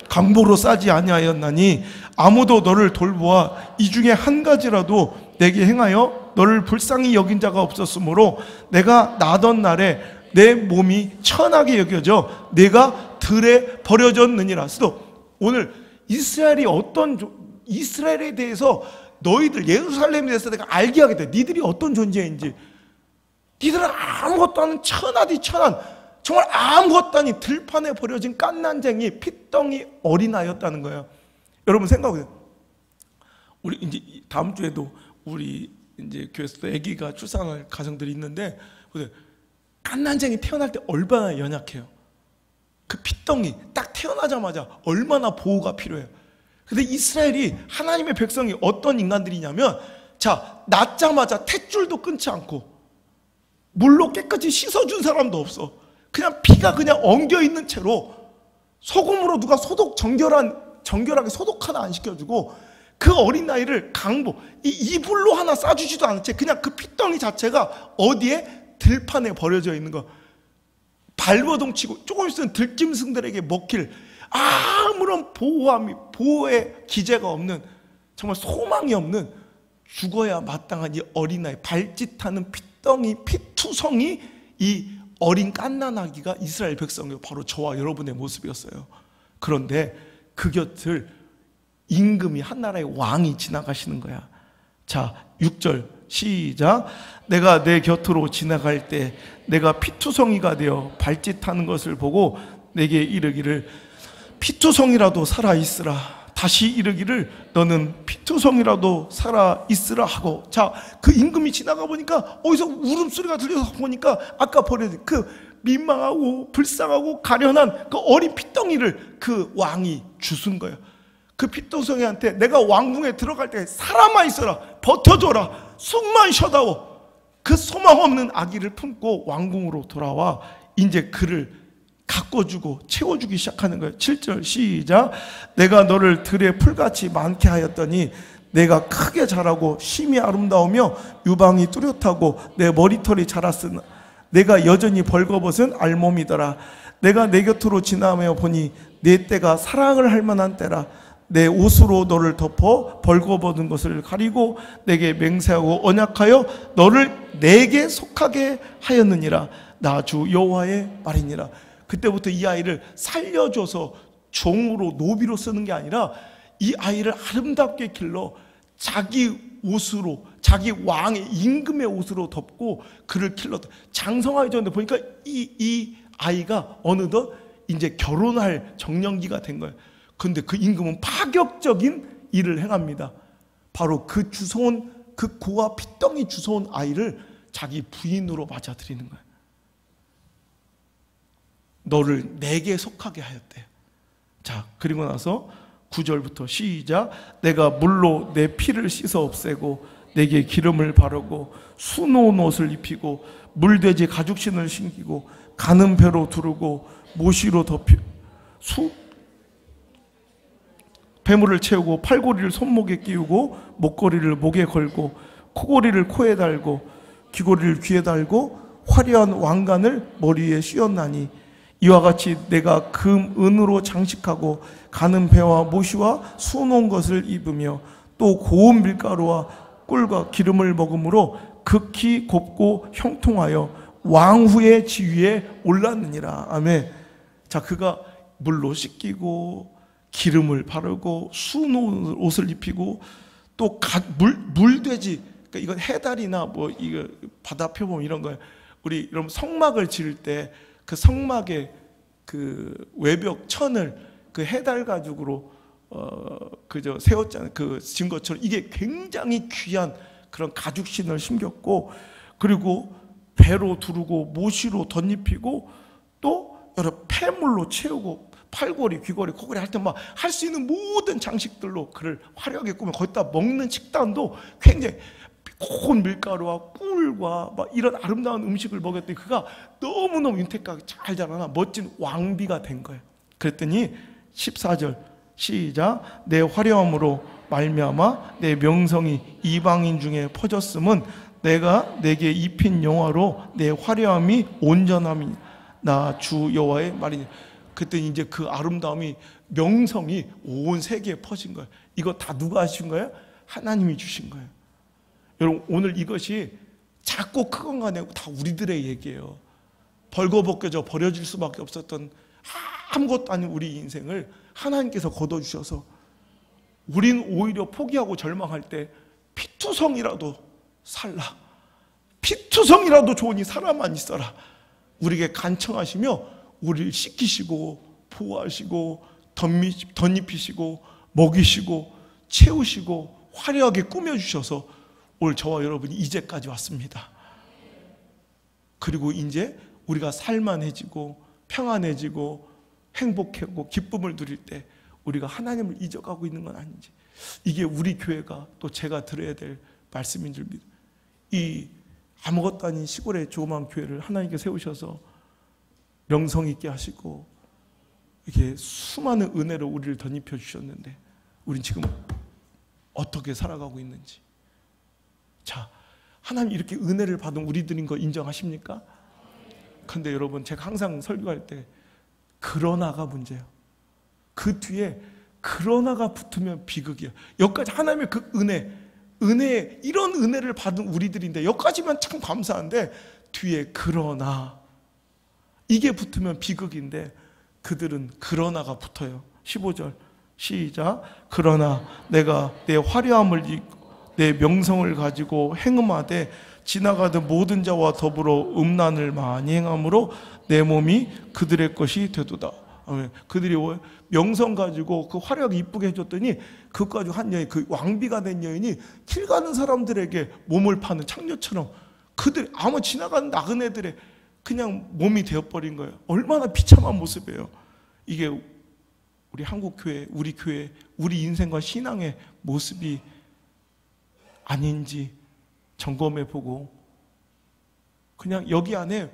강보로 싸지 아니하였나니 아무도 너를 돌보아 이 중에 한 가지라도 내게 행하여 너를 불쌍히 여긴 자가 없었으므로 내가 나던 날에 내 몸이 천하게 여겨져 내가 들에 버려졌느니라. 그래서 오늘 이스라엘에 대해서 너희들 예루살렘에 대해서 내가 알게 하게 돼. 니들이 어떤 존재인지. 니들은 아무것도 아닌 천하디 천한, 정말 아무것도 아닌 들판에 버려진 깐난쟁이 핏덩이 어린아이였다는 거예요. 여러분 생각해보세요. 우리 이제 다음 주에도 우리 이제 교회에서도 아기가 출산할 가정들이 있는데 깐난쟁이 태어날 때 얼마나 연약해요. 그 핏덩이 딱 태어나자마자 얼마나 보호가 필요해요. 근데 이스라엘이 하나님의 백성이 어떤 인간들이냐면, 자, 낳자마자 탯줄도 끊지 않고 물로 깨끗이 씻어준 사람도 없어. 그냥 피가 그냥 엉겨 있는 채로 소금으로 누가 정결하게 소독 하나 안 시켜주고 그 어린아이를 강보, 이불로 하나 싸주지도 않은 채 그냥 그 핏덩이 자체가 어디에? 들판에 버려져 있는 거. 발버둥 치고 조금 있으면 들짐승들에게 먹힐 아무런 보호의 기제가 없는, 정말 소망이 없는 죽어야 마땅한 이 어린아이, 발짓하는 핏덩이, 피투성이 이 어린 갓난아기가 이스라엘 백성이요, 바로 저와 여러분의 모습이었어요. 그런데 그 곁을 임금이, 한 나라의 왕이 지나가시는 거야. 자, 6절 시작. 내가 내 곁으로 지나갈 때 내가 피투성이가 되어 발짓하는 것을 보고 내게 이르기를 피투성이라도 살아있으라. 다시 이르기를 너는 피투성이라도 살아있으라 하고. 자, 그 임금이 지나가 보니까 어디서 울음소리가 들려서 보니까 아까 버려진 그 민망하고 불쌍하고 가련한 그 어린 핏덩이를 그 왕이 주순 거예요. 그 핏덩이한테 내가 왕궁에 들어갈 때 살아만 있어라, 버텨줘라, 숨만 쉬어다오. 그 소망 없는 아기를 품고 왕궁으로 돌아와 이제 그를 가꿔주고 채워주기 시작하는 거예요. 7절 시작. 내가 너를 들에 풀같이 많게 하였더니 내가 크게 자라고 심히 아름다우며 유방이 뚜렷하고 내 머리털이 자랐으나 내가 여전히 벌거벗은 알몸이더라. 내가 내 곁으로 지나며 보니 내 때가 사랑을 할 만한 때라. 내 옷으로 너를 덮어 벌거벗은 것을 가리고 내게 맹세하고 언약하여 너를 내게 속하게 하였느니라. 나 주 여호와의 말이니라. 그때부터 이 아이를 살려줘서 종으로, 노비로 쓰는 게 아니라 이 아이를 아름답게 길러 자기 옷으로, 자기 왕의 임금의 옷으로 덮고 그를 길렀다. 장성하기 전에 보니까 이 아이가 어느덧 이제 결혼할 정년기가 된 거예요. 그런데 그 임금은 파격적인 일을 행합니다. 바로 그 주워온, 그 고아 핏덩이 주워온 아이를 자기 부인으로 맞아들이는 거예요. 너를 내게 속하게 하였대요. 자, 그리고 나서 9절부터 시작. 내가 물로 내 피를 씻어 없애고 내게 기름을 바르고 수놓은 옷을 입히고 물돼지 가죽신을 신기고 가는 배로 두르고 모시로 덮여 배물을 채우고 팔고리를 손목에 끼우고 목걸이를 목에 걸고 코고리를 코에 달고 귀고리를 귀에 달고 화려한 왕관을 머리에 씌웠나니 이와 같이 내가 금, 은으로 장식하고 가는 배와 모시와 수놓은 것을 입으며 또 고운 밀가루와 꿀과 기름을 먹음으로 극히 곱고 형통하여 왕후의 지위에 올랐느니라. 아멘. 자, 그가 물로 씻기고 기름을 바르고 수놓은 옷을 입히고 또 물돼지, 그러니까 이건 해달이나 뭐 이거 바다 표범 이런 거예요. 우리 여러분 성막을 지을 때 그 성막의 그 외벽 천을 그 해달 가죽으로 그저 세웠잖아요. 그 증거처럼 이게 굉장히 귀한 그런 가죽신을 심겼고, 그리고 배로 두르고 모시로 덧입히고 또 여러 폐물로 채우고 팔고리, 귀걸이, 코걸이 할 때 막 할 수 있는 모든 장식들로 그를 화려하게 꾸며 거기다 먹는 식단도 굉장히 고운 밀가루와 꿀과 막 이런 아름다운 음식을 먹였더니 그가 너무너무 윤택하게 잘 자라나 멋진 왕비가 된 거예요. 그랬더니 14절 시작. 내 화려함으로 말미암아 내 명성이 이방인 중에 퍼졌음은 내가 내게 입힌 영화로 내 화려함이 온전함이 나 주 여호와의 말이니. 그랬더니 이제 그 아름다움이 명성이 온 세계에 퍼진 거예요. 이거 다 누가 하신 거예요? 하나님이 주신 거예요. 여러분 오늘 이것이 작고 크건 간에 다 우리들의 얘기예요. 벌거벗겨져 버려질 수밖에 없었던 아무것도 아닌 우리 인생을 하나님께서 걷어주셔서 우린 오히려 포기하고 절망할 때 피투성이라도 살라, 피투성이라도 좋으니 살아만 있어라 우리에게 간청하시며 우리를 씻기시고 보호하시고 덧입히시고 먹이시고 채우시고 화려하게 꾸며주셔서 오늘 저와 여러분이 이제까지 왔습니다. 그리고 이제 우리가 살만해지고 평안해지고 행복하고 기쁨을 누릴 때 우리가 하나님을 잊어가고 있는 건 아닌지, 이게 우리 교회가 또 제가 들어야 될 말씀인 줄 믿어요. 이 아무것도 아닌 시골의 조그만 교회를 하나님께 세우셔서 명성 있게 하시고 이렇게 수많은 은혜로 우리를 덧입혀 주셨는데 우린 지금 어떻게 살아가고 있는지. 자, 하나님 이렇게 은혜를 받은 우리들인 거 인정하십니까? 근데 여러분 제가 항상 설교할 때 그러나가 문제예요. 그 뒤에 그러나가 붙으면 비극이에요. 여기까지 하나님의 그 은혜 이런 은혜를 받은 우리들인데 여기까지만 참 감사한데 뒤에 그러나 이게 붙으면 비극인데 그들은 그러나가 붙어요. 15절 시작. 그러나 내가 내 화려함을 입고 내 명성을 가지고 행음하되 지나가던 모든 자와 더불어 음란을 많이 행함으로 내 몸이 그들의 것이 되도다. 그들이 명성 가지고 그 화려하게 이쁘게 해줬더니 그것 가지고 한 여인, 그 왕비가 된 여인이 길 가는 사람들에게 몸을 파는 창녀처럼 그들 아무 지나가는 나그네들의 그냥 몸이 되어버린 거예요. 얼마나 비참한 모습이에요. 이게 우리 한국교회, 우리 교회, 우리 인생과 신앙의 모습이 아닌지 점검해보고 그냥 여기 안에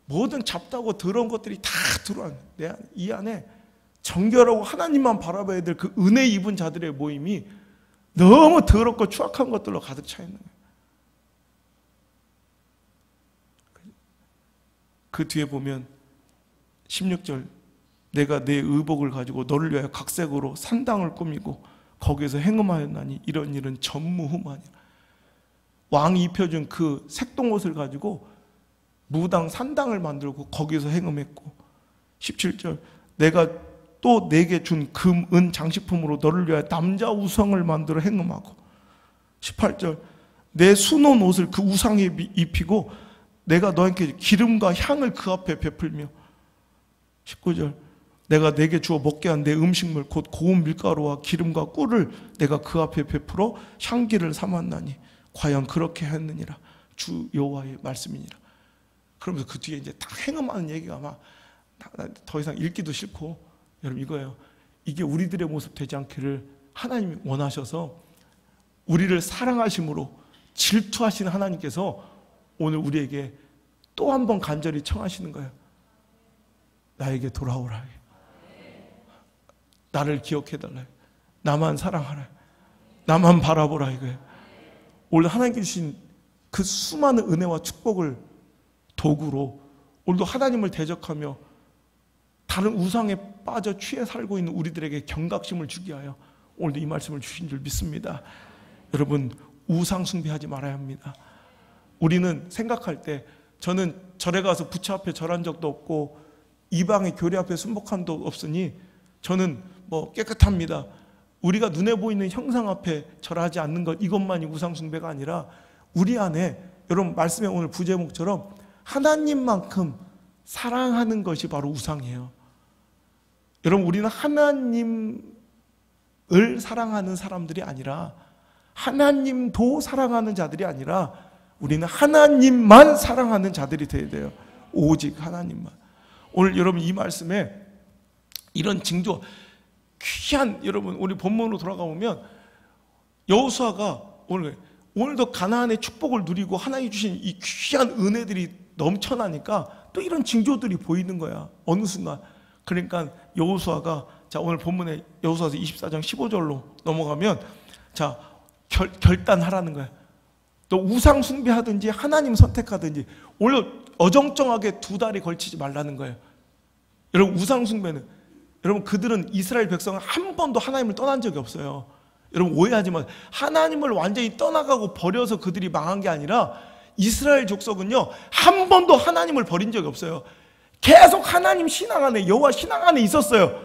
모든 잡다고 더러운 것들이 다 들어왔네. 이 안에 정결하고 하나님만 바라봐야 될 그 은혜 입은 자들의 모임이 너무 더럽고 추악한 것들로 가득 차 있는 거예요. 그 뒤에 보면 16절 내가 내 의복을 가지고 너를 위하여 각색으로 산당을 꾸미고 거기에서 행음하였나니 이런 일은 전무후무하니라. 왕이 입혀준 그 색동옷을 가지고 무당 산당을 만들고 거기서 행음했고 17절 내가 또 내게 준 금, 은 장식품으로 너를 위하여 남자 우상을 만들어 행음하고 18절 내 수놓은 옷을 그 우상에 입히고 내가 너에게 기름과 향을 그 앞에 베풀며 19절 내가 내게 주어 먹게 한 내 음식물 곧 고운 밀가루와 기름과 꿀을 내가 그 앞에 베풀어 향기를 삼았나니 과연 그렇게 했느니라. 주 여호와의 말씀이니라. 그러면서 그 뒤에 이제 다 행음하는 얘기가 막 더 이상 읽기도 싫고 여러분 이거예요. 이게 우리들의 모습 되지 않기를 하나님이 원하셔서 우리를 사랑하심으로 질투하시는 하나님께서 오늘 우리에게 또 한 번 간절히 청하시는 거예요. 나에게 돌아오라. 나를 기억해달라. 나만 사랑하라. 나만 바라보라 이거예요. 오늘 하나님께 주신 그 수많은 은혜와 축복을 도구로 오늘도 하나님을 대적하며 다른 우상에 빠져 취해 살고 있는 우리들에게 경각심을 주게 하여 오늘도 이 말씀을 주신 줄 믿습니다. 여러분 우상 숭배하지 말아야 합니다. 우리는 생각할 때 저는 절에 가서 부처 앞에 절한 적도 없고 이방의 교례 앞에 순복한 적도 없으니 저는 뭐 깨끗합니다. 우리가 눈에 보이는 형상 앞에 절하지 않는 것 이것만이 우상 숭배가 아니라 우리 안에 여러분 말씀의 오늘 부제목처럼 하나님만큼 사랑하는 것이 바로 우상이에요. 여러분 우리는 하나님을 사랑하는 사람들이 아니라 하나님도 사랑하는 자들이 아니라 우리는 하나님만 사랑하는 자들이 되어야 돼요. 오직 하나님만. 오늘 여러분 이 말씀에 이런 징조 귀한 여러분 우리 본문으로 돌아가 보면 여호수아가 오늘 오늘도 가나안의 축복을 누리고 하나님 주신 이 귀한 은혜들이 넘쳐나니까 또 이런 징조들이 보이는 거야. 어느 순간. 그러니까 여호수아가, 자, 오늘 본문에 여호수아서 24장 15절로 넘어가면, 자, 결단하라는 거야. 또 우상 숭배하든지 하나님 선택하든지, 오늘 어정쩡하게 두 달에 걸치지 말라는 거예요. 여러분, 우상 숭배는, 여러분, 그들은 이스라엘 백성은 한 번도 하나님을 떠난 적이 없어요. 여러분, 오해하지 마세요. 하나님을 완전히 떠나가고 버려서 그들이 망한 게 아니라 이스라엘 족속은요, 한 번도 하나님을 버린 적이 없어요. 계속 하나님 신앙 안에, 여호와 신앙 안에 있었어요.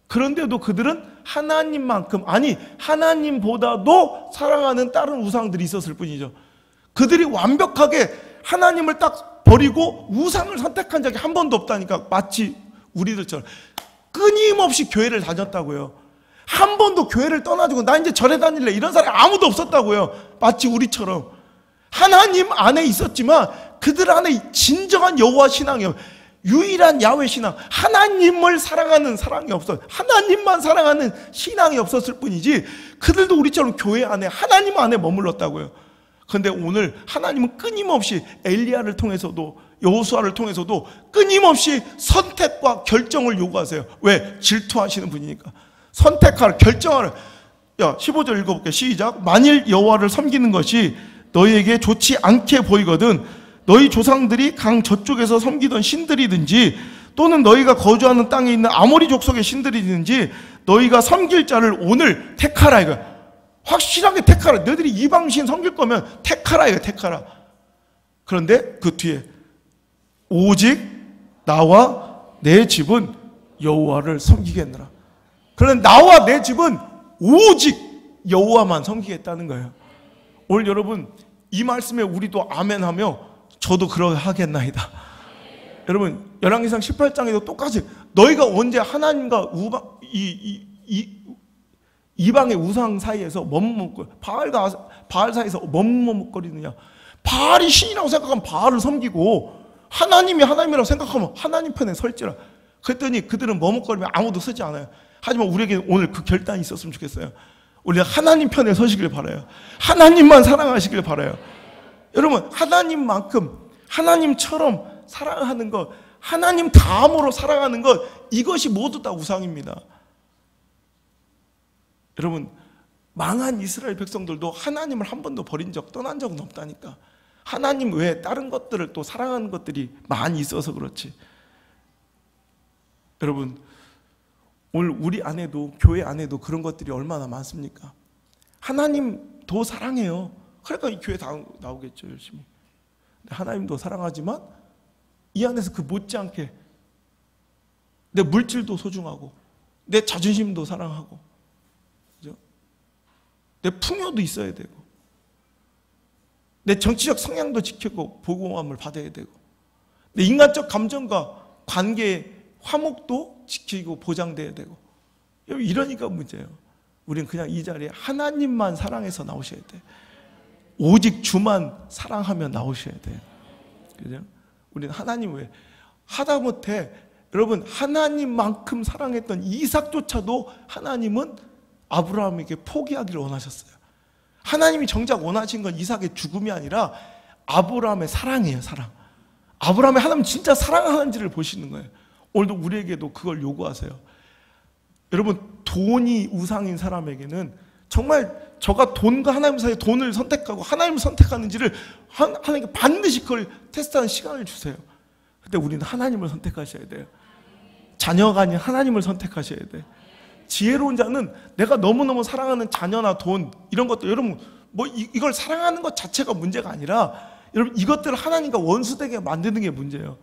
그런데도 그들은 하나님만큼, 아니 하나님보다도 사랑하는 다른 우상들이 있었을 뿐이죠. 그들이 완벽하게 하나님을 딱 버리고 우상을 선택한 적이 한 번도 없다니까. 마치 우리들처럼 끊임없이 교회를 다녔다고요. 한 번도 교회를 떠나주고 나 이제 절에 다닐래 이런 사람이 아무도 없었다고요. 마치 우리처럼 하나님 안에 있었지만 그들 안에 진정한 여호와 신앙이요, 유일한 야훼 신앙, 하나님을 사랑하는 사랑이 없어, 하나님만 사랑하는 신앙이 없었을 뿐이지, 그들도 우리처럼 교회 안에 하나님 안에 머물렀다고요. 그런데 오늘 하나님은 끊임없이 엘리야를 통해서도 여호수아를 통해서도 끊임없이 선택과 결정을 요구하세요. 왜? 질투하시는 분이니까. 선택하라, 결정하라. 야, 15절 읽어볼게. 시작. 만일 여호와를 섬기는 것이 너희에게 좋지 않게 보이거든 너희 조상들이 강 저쪽에서 섬기던 신들이든지 또는 너희가 거주하는 땅에 있는 아모리 족속의 신들이든지 너희가 섬길 자를 오늘 택하라 이거야. 확실하게 택하라. 너희들이 이방신 섬길 거면 택하라 이거야. 택하라. 그런데 그 뒤에 오직 나와 내 집은 여호와를 섬기겠노라. 그런데 나와 내 집은 오직 여호와만 섬기겠다는 거예요. 오늘 여러분 이 말씀에 우리도 아멘하며 저도 그러하겠나이다. 여러분 열왕기상 18장에도 똑같이 너희가 언제 하나님과 이방의 우상 사이에서 머뭇거려, 바알 사이에서 머뭇거리느냐. 바알이 신이라고 생각하면 바알을 섬기고 하나님이 하나님이라고 생각하면 하나님 편에 설지라. 그랬더니 그들은 머뭇거리면 아무도 서지 않아요. 하지만 우리에게 오늘 그 결단이 있었으면 좋겠어요. 우리가 하나님 편에 서시길 바라요. 하나님만 사랑하시길 바라요. 여러분 하나님만큼 하나님처럼 사랑하는 것, 하나님 다음으로 사랑하는 것, 이것이 모두 다 우상입니다. 여러분 망한 이스라엘 백성들도 하나님을 한 번도 버린 적, 떠난 적은 없다니까. 하나님 외에 다른 것들을 또 사랑하는 것들이 많이 있어서 그렇지. 여러분 오늘 우리 안에도, 교회 안에도 그런 것들이 얼마나 많습니까? 하나님 더 사랑해요. 그러니까 이 교회 나오겠죠, 열심히. 하나님도 사랑하지만 이 안에서 그 못지않게 내 물질도 소중하고 내 자존심도 사랑하고, 그죠? 내 풍요도 있어야 되고 내 정치적 성향도 지키고 보호함을 받아야 되고 내 인간적 감정과 관계의 화목도 지키고 보장돼야 되고. 이러니까 문제예요. 우리는 그냥 이 자리에 하나님만 사랑해서 나오셔야 돼. 오직 주만 사랑하며 나오셔야 돼요. 그죠? 우리는 하나님 외에 하다못해 여러분 하나님만큼 사랑했던 이삭조차도 하나님은 아브라함에게 포기하기를 원하셨어요. 하나님이 정작 원하신 건 이삭의 죽음이 아니라 아브라함의 사랑이에요. 사랑. 아브라함의 하나님 진짜 사랑하는지를 보시는 거예요. 오늘도 우리에게도 그걸 요구하세요. 여러분 돈이 우상인 사람에게는 정말 저가 돈과 하나님 사이에 돈을 선택하고 하나님을 선택하는지를 하나님께 반드시 그걸 테스트하는 시간을 주세요. 근데 우리는 하나님을 선택하셔야 돼요. 자녀가 아닌 하나님을 선택하셔야 돼요. 지혜로운 자는 내가 너무너무 사랑하는 자녀나 돈 이런 것들, 여러분 뭐 이걸 사랑하는 것 자체가 문제가 아니라 여러분 이것들을 하나님과 원수되게 만드는 게 문제예요.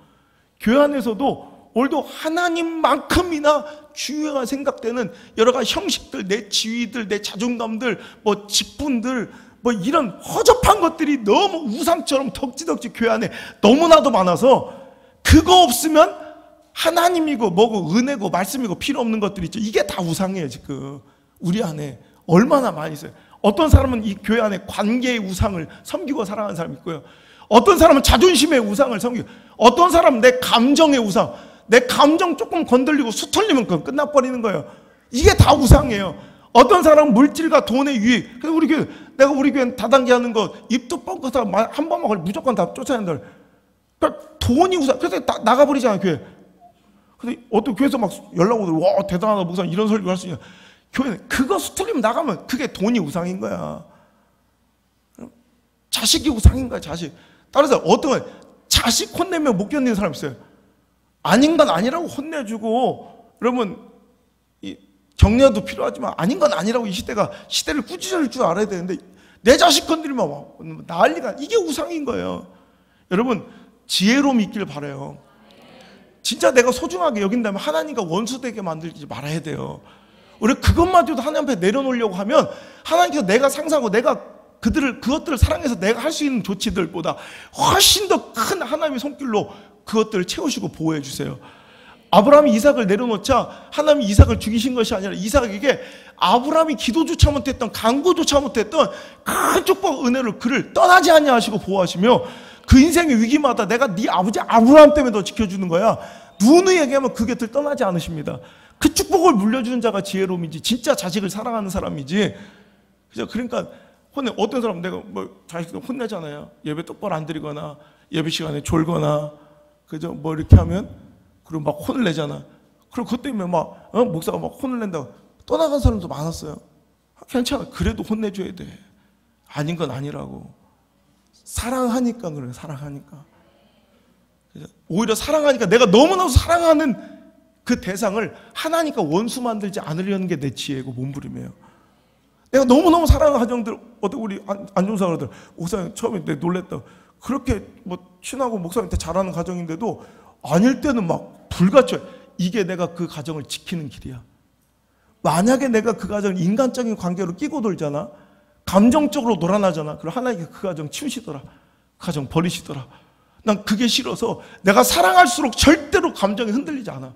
교회 안에서도 오늘도 하나님만큼이나 중요하게 생각되는 여러 가지 형식들, 내 지위들, 내 자존감들, 뭐 직분들, 뭐 이런 허접한 것들이 너무 우상처럼 덕지덕지 교회 안에 너무나도 많아서 그거 없으면 하나님이고 뭐고 은혜고 말씀이고 필요 없는 것들이 있죠. 이게 다 우상이에요. 지금 우리 안에 얼마나 많이 있어요. 어떤 사람은 이 교회 안에 관계의 우상을 섬기고 살아가는 사람이 있고요. 어떤 사람은 자존심의 우상을 섬기고, 어떤 사람은 내 감정의 우상, 내 감정 조금 건들리고 수틀리면 그건 끝나버리는 거예요. 이게 다 우상이에요. 어떤 사람은 물질과 돈의 유익. 그래서 우리 교회, 내가 우리 교회 다단계 하는 거 입도 뻥끗하고 한 번만 걸리면 무조건 다 쫓아야 된다. 그러니까 돈이 우선. 그래서 나가버리잖아요, 교회. 근데 어떤 교회에서 막 연락 오더라고. 와, 대단하다, 목사 이런 설교 할 수 있냐. 교회는 그거 스트림 나가면 그게 돈이 우상인 거야. 자식이 우상인 거야, 자식. 따라서 어떤 건 자식 혼내면 못 견디는 사람 있어요. 아닌 건 아니라고 혼내주고, 여러분, 격려도 필요하지만 아닌 건 아니라고 이 시대를 꾸짖을 줄 알아야 되는데, 내 자식 건드리면 막 난리가. 이게 우상인 거예요. 여러분, 지혜로움이 있길 바라요. 진짜 내가 소중하게 여긴다면 하나님과 원수되게 만들지 말아야 돼요. 우리 그것마저도 하나님 앞에 내려놓으려고 하면 하나님께서 내가 상상하고 내가 그것들을 사랑해서 내가 할 수 있는 조치들보다 훨씬 더 큰 하나님의 손길로 그것들을 채우시고 보호해 주세요. 아브라함이 이삭을 내려놓자 하나님이 이삭을 죽이신 것이 아니라 이삭에게 아브라함이 기도조차 못했던, 간구조차 못했던 큰 축복 은혜로 그를 떠나지 않냐 하시고 보호하시며, 그 인생의 위기마다 내가 네 아버지 아브라함 때문에 너 지켜주는 거야. 누누이 얘기하면 그 곁을 떠나지 않으십니다. 그 축복을 물려주는 자가 지혜로움이지, 진짜 자식을 사랑하는 사람이지. 그러니까 어떤 사람은 내가 뭐 자식들 혼내잖아요. 예배 똑바로 안 드리거나 예배 시간에 졸거나, 그죠? 뭐 이렇게 하면 그리고 막 혼을 내잖아. 그리고 그것 때문에 막 목사가 막 혼을 낸다고 떠나간 사람도 많았어요. 괜찮아. 그래도 혼내줘야 돼. 아닌 건 아니라고. 사랑하니까 그래. 사랑하니까. 오히려 사랑하니까, 내가 너무나도 사랑하는 그 대상을 하나니까 원수 만들지 않으려는 게 내 지혜고 몸부림이에요. 내가 너무너무 사랑하는 가정들, 우리 안종사 그러더라고요. 목사님 처음에 내가 놀랬다. 그렇게 뭐 친하고 목사님한테 잘하는 가정인데도 아닐 때는 막 불같죠. 이게 내가 그 가정을 지키는 길이야. 만약에 내가 그 가정을 인간적인 관계로 끼고 돌잖아, 감정적으로 놀아나잖아. 그럼 하나님께 그 가정 치우시더라. 그 가정 버리시더라. 난 그게 싫어서 내가 사랑할수록 절대로 감정이 흔들리지 않아.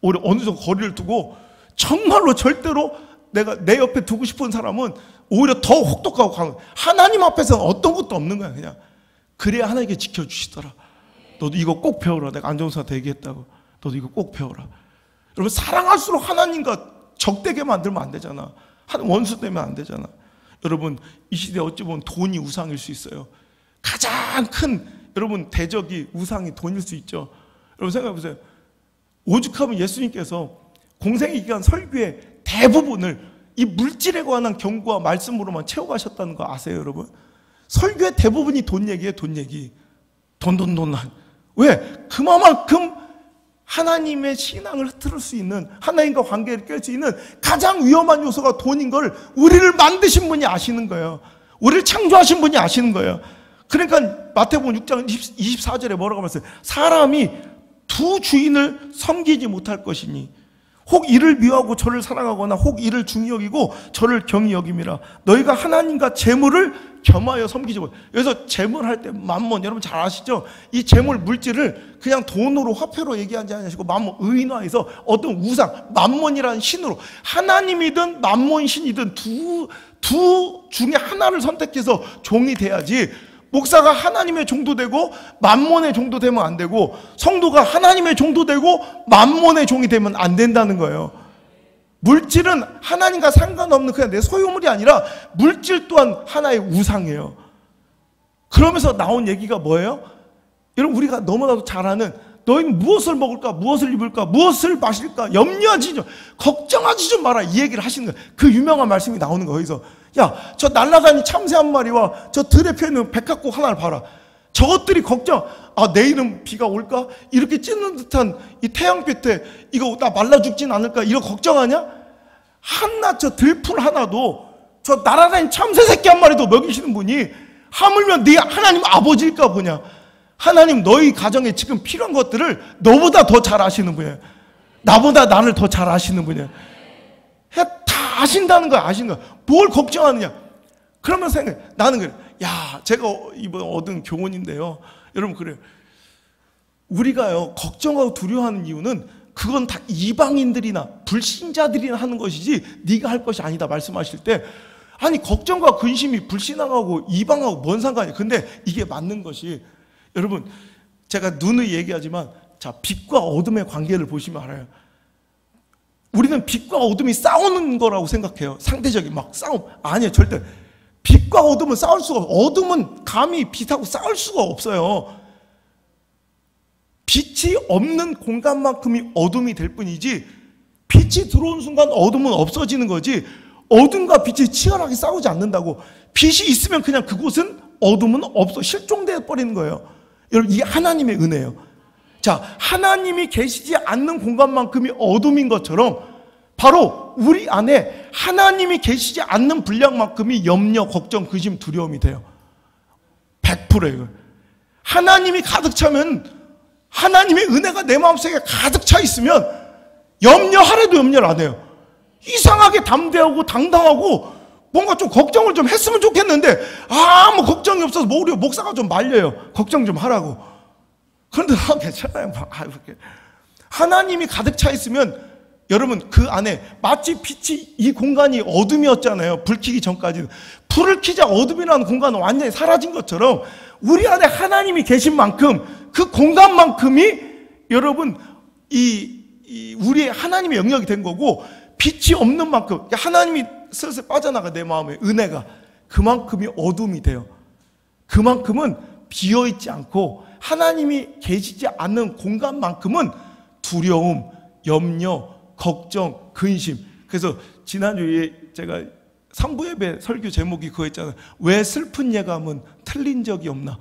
오히려 어느 정도 거리를 두고, 정말로 절대로 내가 내 옆에 두고 싶은 사람은 오히려 더 혹독하고 강한, 하나님 앞에서는 어떤 것도 없는 거야. 그냥 그래야 하나님께 지켜주시더라. 너도 이거 꼭 배워라. 내가 안정사한테 얘기했다고. 너도 이거 꼭 배워라. 여러분, 사랑할수록 하나님과 적되게 만들면 안 되잖아. 원수 되면 안 되잖아. 여러분, 이 시대에 어찌 보면 돈이 우상일 수 있어요. 가장 큰 여러분 대적이, 우상이 돈일 수 있죠. 여러분 생각해 보세요. 오죽하면 예수님께서 공생의 기간 설교의 대부분을 이 물질에 관한 경고와 말씀으로만 채워가셨다는 거 아세요, 여러분? 설교의 대부분이 돈 얘기예요, 돈 얘기. 돈. 왜? 그만큼 하나님의 신앙을 흐트릴 수 있는, 하나님과 관계를 깰 수 있는 가장 위험한 요소가 돈인 걸 우리를 만드신 분이 아시는 거예요. 우리를 창조하신 분이 아시는 거예요. 그러니까 마태복음 6장 24절에 뭐라고 하면서, 사람이 두 주인을 섬기지 못할 것이니 혹 이를 미워하고 저를 사랑하거나 혹 이를 중히 여기고 저를 경히 여김이라. 너희가 하나님과 재물을 겸하여 섬기지 못. 여기서 재물 할 때 만몬, 여러분 잘 아시죠? 이 재물 물질을 그냥 돈으로 화폐로 얘기하지 않으시고 만몬, 의인화해서 어떤 우상, 만몬이라는 신으로, 하나님이든 만몬 신이든 두 중에 하나를 선택해서 종이 돼야지, 목사가 하나님의 종도 되고 만몬의 종도 되면 안 되고, 성도가 하나님의 종도 되고 만몬의 종이 되면 안 된다는 거예요. 물질은 하나님과 상관없는 그냥 내 소유물이 아니라 물질 또한 하나의 우상이에요. 그러면서 나온 얘기가 뭐예요? 여러분, 우리가 너무나도 잘 아는, 너희는 무엇을 먹을까, 무엇을 입을까, 무엇을 마실까 염려하지 좀, 걱정하지 좀 마라, 이 얘기를 하시는 거예요. 그 유명한 말씀이 나오는 거예요. 거기서 야, 저 날아다니는 참새 한 마리와 저 들에 펴있는 백합꽃 하나를 봐라. 저것들이 걱정, 내일은 비가 올까? 이렇게 찢는 듯한 이 태양빛에 이거 나 말라 죽진 않을까? 이거 걱정하냐? 하나, 저 들풀 하나도, 저 날아다니는 참새 새끼 한 마리도 먹이시는 분이 하물며 네 하나님 아버지일까 보냐? 하나님 너희 가정에 지금 필요한 것들을 너보다 더 잘 아시는 분이에요. 나보다 나를 더 잘 아시는 분이에요. 다 아신다는 거야, 아시는 거야. 뭘 걱정하느냐? 그러면 생각해. 나는 그래. 야, 제가 이번에 얻은 교훈인데요. 여러분, 그래요. 우리가요, 걱정하고 두려워하는 이유는 그건 다 이방인들이나 불신자들이나 하는 것이지 네가 할 것이 아니다 말씀하실 때, 아니, 걱정과 근심이 불신앙하고 이방하고 뭔 상관이에요? 근데 이게 맞는 것이, 여러분, 제가 누누이 얘기하지만, 자, 빛과 어둠의 관계를 보시면 알아요. 우리는 빛과 어둠이 싸우는 거라고 생각해요. 상대적인 막 싸움. 아니에요, 절대. 빛과 어둠은 싸울 수가 없어요. 어둠은 감히 빛하고 싸울 수가 없어요. 빛이 없는 공간만큼이 어둠이 될 뿐이지, 빛이 들어온 순간 어둠은 없어지는 거지, 어둠과 빛이 치열하게 싸우지 않는다고. 빛이 있으면 그냥 그곳은 어둠은 없어, 실종되어 버리는 거예요. 여러분, 이게 하나님의 은혜예요. 자, 하나님이 계시지 않는 공간만큼이 어둠인 것처럼 바로 우리 안에 하나님이 계시지 않는 분량만큼이 염려, 걱정, 근심, 두려움이 돼요. 100%예요. 하나님이 가득 차면, 하나님의 은혜가 내 마음속에 가득 차 있으면 염려하래도 염려를 안 해요. 이상하게 담대하고 당당하고 뭔가 좀 걱정을 좀 했으면 좋겠는데 아무 걱정이 없어서 우리 목사가 좀 말려요. 걱정 좀 하라고. 그런데 괜찮아요. 하나님이 가득 차 있으면 여러분, 그 안에 마치 빛이, 이 공간이 어둠이었잖아요. 불 켜기 전까지는. 불을 켜자 어둠이라는 공간은 완전히 사라진 것처럼 우리 안에 하나님이 계신 만큼 그 공간만큼이 여러분 우리의 하나님의 영역이 된 거고, 빛이 없는 만큼 하나님이 슬슬 빠져나가, 내 마음에 은혜가 그만큼이 어둠이 돼요. 그만큼은 비어있지 않고 하나님이 계시지 않는 공간만큼은 두려움, 염려, 걱정, 근심. 그래서 지난주에 제가 3부 예배 설교 제목이 그거였잖아요. 왜 슬픈 예감은 틀린 적이 없나.